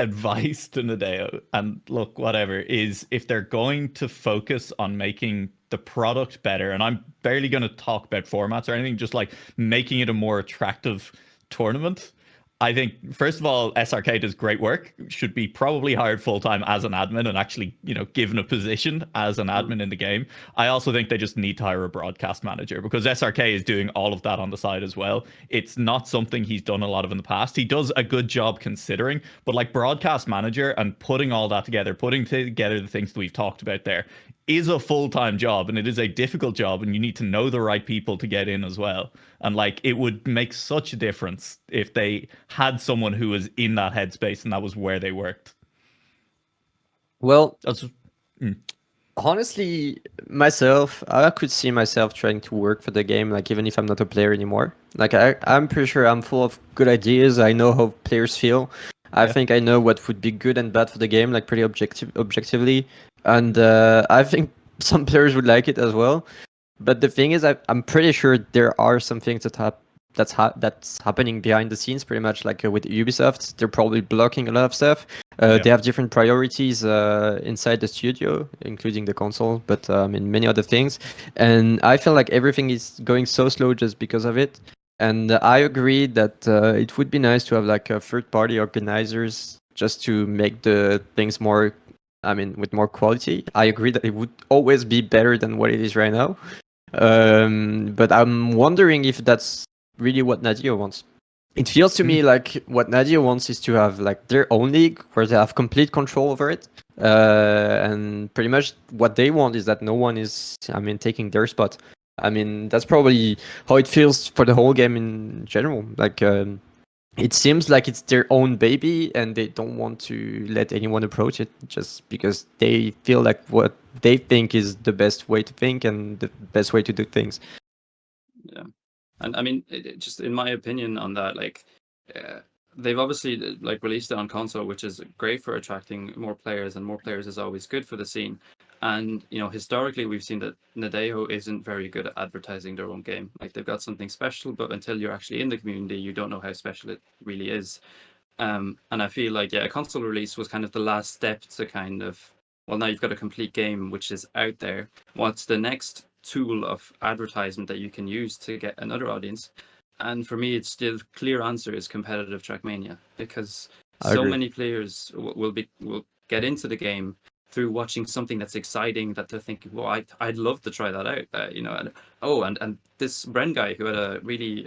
advice to Nadeo, and look, whatever, is if they're going to focus on making the product better, and I'm barely going to talk about formats or anything, just like making it a more attractive tournament. I think, first of all, SRK does great work, should be probably hired full-time as an admin and actually, given a position as an admin in the game. I also think they just need to hire a broadcast manager because SRK is doing all of that on the side as well. It's not something he's done a lot of in the past. He does a good job considering, but like broadcast manager and putting all that together, putting together the things that we've talked about there, is a full-time job, and it is a difficult job, and you need to know the right people to get in as well. And like, it would make such a difference if they had someone who was in that headspace and that was where they worked. Well, That's honestly, myself, I could see myself trying to work for the game, like even if I'm not a player anymore. Like I'm pretty sure I'm full of good ideas. I know how players feel. I think I know what would be good and bad for the game, like pretty objectively. And I think some players would like it as well. But the thing is, I'm pretty sure there are some things that's happening behind the scenes, pretty much like with Ubisoft. They're probably blocking a lot of stuff. They have different priorities inside the studio, including the console, but many other things. And I feel like everything is going so slow just because of it. And I agree that it would be nice to have like a third-party organizers just to make the things more, with more quality. I agree that it would always be better than what it is right now. But I'm wondering if that's really what Nadeo wants. It feels to me like what Nadeo wants is to have like their own league where they have complete control over it. And pretty much what they want is that no one is, taking their spot. That's probably how it feels for the whole game in general. Like, it seems like it's their own baby and they don't want to let anyone approach it just because they feel like what they think is the best way to think and the best way to do things. Yeah. And just in my opinion on that, like, they've obviously like released it on console, which is great for attracting more players, and more players is always good for the scene. And historically, we've seen that Nadeo isn't very good at advertising their own game. Like, they've got something special, but until you're actually in the community, you don't know how special it really is. And I feel like, a console release was kind of the last step to kind of, well, now you've got a complete game which is out there. What's the next tool of advertisement that you can use to get another audience? And for me, it's still clear answer is competitive Trackmania, because so many players will get into the game through watching something that's exciting, that they're thinking, well, I'd love to try that out. And this Bren guy who had a really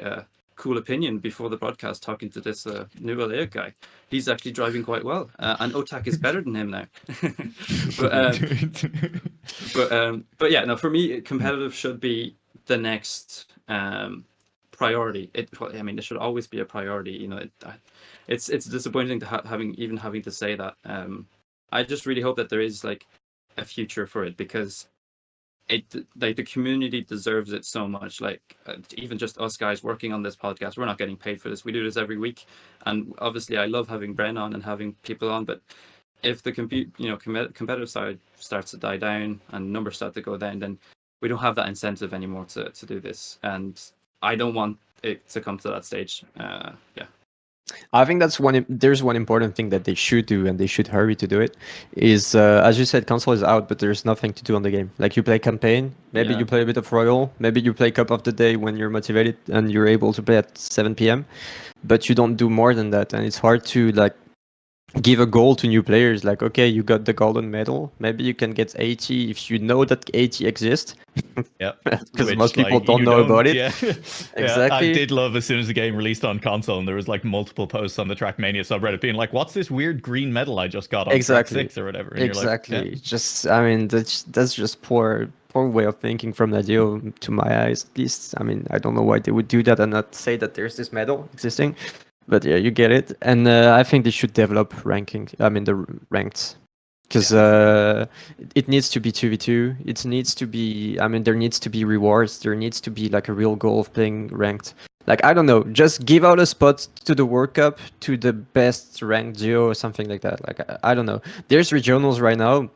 cool opinion before the broadcast talking to this Nualaoch guy, he's actually driving quite well, and Otak is better than him now. but yeah, no, for me, competitive should be the next priority. It should always be a priority. It's disappointing to having to say that. I just really hope that there is like a future for it, because the community deserves it so much. Like, even just us guys working on this podcast, we're not getting paid for this. We do this every week, and obviously I love having Bren on and having people on, but if the competitive side starts to die down and numbers start to go down, then we don't have that incentive anymore to do this, and I don't want it to come to that stage. I think there's one important thing that they should do, and they should hurry to do it, is, as you said, console is out, but there's nothing to do on the game. Like, you play campaign, maybe you play a bit of Royal, maybe you play Cup of the Day when you're motivated and you're able to play at 7 p.m, but you don't do more than that, and it's hard to, like, give a goal to new players. Like, okay, you got the golden medal, maybe you can get 80 if you know that 80 exists. Yeah, because most people don't know about it. Yeah. Exactly. I did love as soon as the game released on console, and there was like multiple posts on the Trackmania subreddit being like, "What's this weird green medal I just got on Track 6 or whatever?" And Exactly. You're like, Just, that's just poor way of thinking from Nadeo, to my eyes at least. I don't know why they would do that and not say that there's this medal existing. But yeah, you get it. And I think they should develop ranking. The ranked. Because it needs to be 2v2. It needs to be, there needs to be rewards. There needs to be like a real goal of playing ranked. Like, I don't know, just give out a spot to the World Cup to the best ranked duo or something like that. Like, I don't know. There's regionals right now.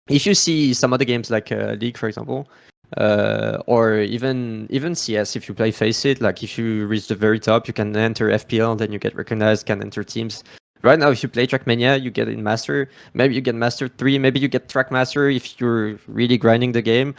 If you see some other games like League, for example, or even CS, if you play Face It, like if you reach the very top, you can enter FPL, then you get recognized, can enter teams right now, if you play Trackmania, you get in Master. Maybe you get Master 3. Maybe you get Track Master if you're really grinding the game.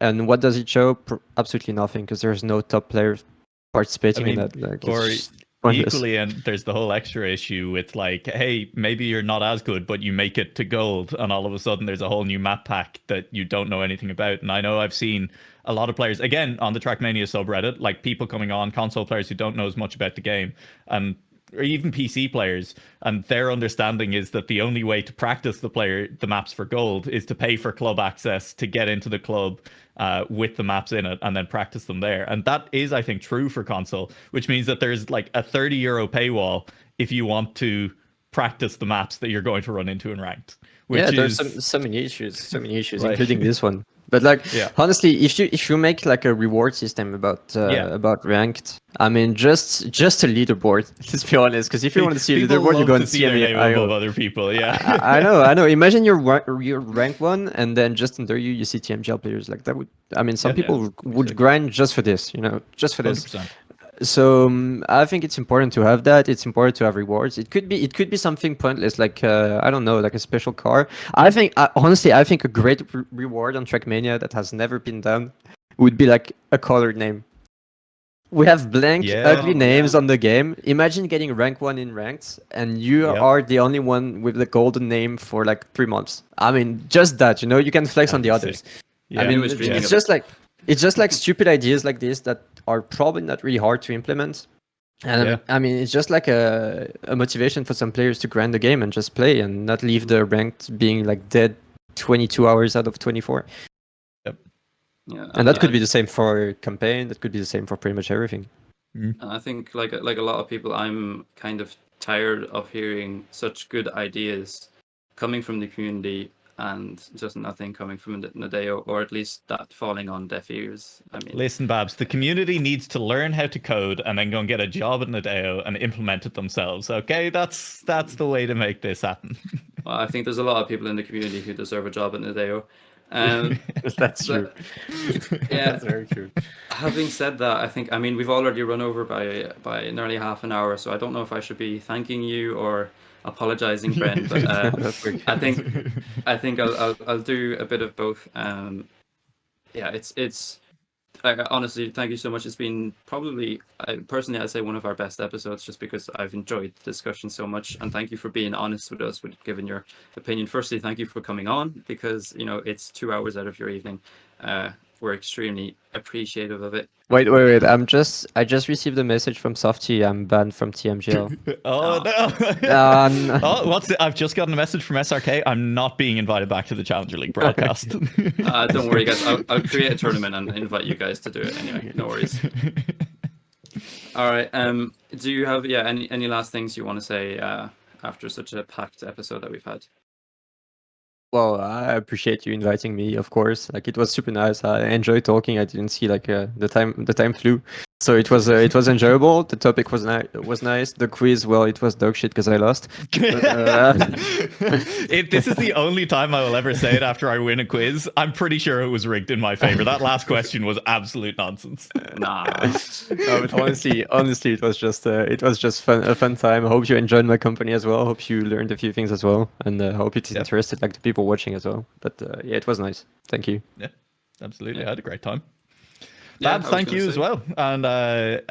And what does it show? Absolutely nothing, because there's no top players participating in that. Like, or it's pointless. equally, and there's the whole extra issue with like, hey, maybe you're not as good, but you make it to gold, and all of a sudden there's a whole new map pack that you don't know anything about. And I know I've seen a lot of players, again, on the Trackmania subreddit, like people coming on, console players who don't know as much about the game, and or even PC players, and their understanding is that the only way to practice the maps for gold is to pay for club access to get into the club with the maps in it and then practice them there. And that is, I think, true for console, which means that there's like a €30 paywall if you want to practice the maps that you're going to run into in ranked. Which there's is so many issues, like, including this one. But like, honestly, if you make like a reward system about ranked, I mean, just a leaderboard. Let's be honest, because if you want to see a leaderboard, you go and see their name above other people. Yeah, I know. Imagine your rank one, and then just under you see TMGL players. Like that would. I mean, some people would grind just for this. Just for this. 100%. So I think it's important to have that. It's important to have rewards. It could be something pointless, like I don't know, like a special car. Honestly, I think a great reward on Trackmania that has never been done would be like a colored name. We have blank, ugly names on the game. Imagine getting rank 1 in ranked, and you are the only one with the golden name for like 3 months. I mean, just that, you can flex on the others. Yeah. I mean, it's just like stupid ideas like this that are probably not really hard to implement. And I mean, it's just like a motivation for some players to grind the game and just play and not leave the ranked being like dead 22 hours out of 24. Yep. Yeah, and that could be the same for campaign. That could be the same for pretty much everything. And I think like a lot of people, I'm kind of tired of hearing such good ideas coming from the community and just nothing coming from Nadeo, or at least that falling on deaf ears. I mean, listen, Babz, the community needs to learn how to code and then go and get a job at Nadeo and implement it themselves. Okay, that's the way to make this happen. Well, I think there's a lot of people in the community who deserve a job at Nadeo. That's true. Yeah, that's very true. Having said that, I mean, we've already run over by nearly half an hour, so I don't know if I should be thanking you or apologizing, Bren, but I think I'll do a bit of both. It's honestly, thank you so much. It's been probably, personally, I'd say one of our best episodes, just because I've enjoyed the discussion so much. And thank you for being honest with us, with giving your opinion. Firstly, thank you for coming on, because it's 2 hours out of your evening. We're extremely appreciative of it. Wait! I just received a message from Softy. I'm banned from TMGL. Oh no! Oh, what's it? I've just gotten a message from SRK. I'm not being invited back to the Challenger League broadcast. Don't worry, guys. I'll create a tournament and invite you guys to do it anyway. No worries. All right. Do you have any last things you want to say after such a packed episode that we've had? Well, I appreciate you inviting me, of course. Like, it was super nice. I enjoyed talking. I didn't see like the time flew, so it was enjoyable. The topic was nice. The quiz, well, it was dog shit because I lost. But, this is the only time I will ever say it after I win a quiz. I'm pretty sure it was rigged in my favor. That last question was absolute nonsense. Nah. No, but honestly, it was just a fun time. I hope you enjoyed my company as well. I hope you learned a few things as well, and I hope it's interested, like the people watching as well. But it was nice. Thank you. Yeah, absolutely. I had a great time. Yeah, Babz, thank you as well. And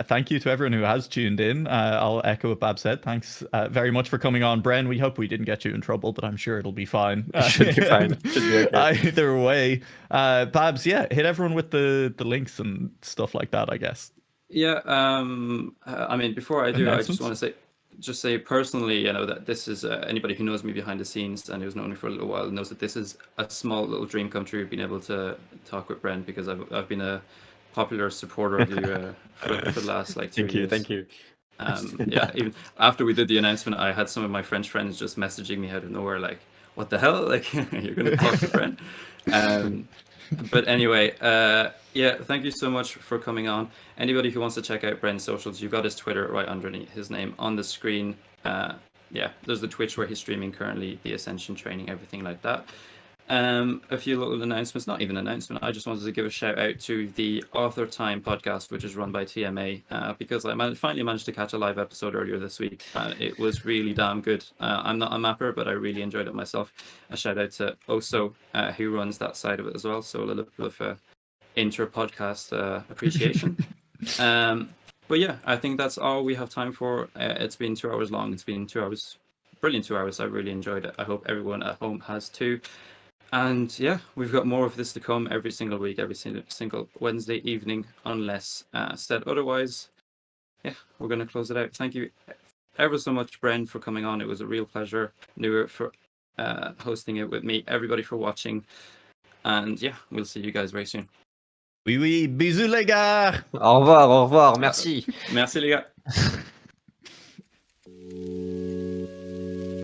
thank you to everyone who has tuned in. I'll echo what Babz said. Thanks very much for coming on, Bren. We hope we didn't get you in trouble, but I'm sure it'll be fine. Should be fine. Should be okay. Either way. Babz, hit everyone with the links and stuff like that, I guess. Yeah, I mean, before I do, I just want to say personally, that this is anybody who knows me behind the scenes and who's known me for a little while knows that this is a small little dream come true, being able to talk with Bren, because I've been a popular supporter of you for the last like 2 years. Thank you. Even after we did the announcement, I had some of my French friends just messaging me out of nowhere, like, "What the hell? Like, you're gonna talk to Bren?" But anyway, thank you so much for coming on. Anybody who wants to check out Bren's socials, you've got his Twitter right underneath his name on the screen. There's the Twitch where he's streaming currently, the Ascension training, everything like that. A few little announcements, not even announcement. I just wanted to give a shout out to the Author Time podcast, which is run by TMA, because I finally managed to catch a live episode earlier this week. It was really damn good. I'm not a mapper, but I really enjoyed it myself. A shout out to Oso, who runs that side of it as well. So a little bit of inter-podcast appreciation. But yeah, I think that's all we have time for. It's been 2 hours long. It's been 2 hours, brilliant 2 hours. I really enjoyed it. I hope everyone at home has too. And yeah, we've got more of this to come every single week, every single Wednesday evening, unless said otherwise. Yeah, we're going to close it out. Thank you ever so much, Bren, for coming on. It was a real pleasure. Nualaoch for hosting it with me, everybody for watching. And yeah, we'll see you guys very soon. Oui, bisous les gars. Au revoir, merci. Merci les gars.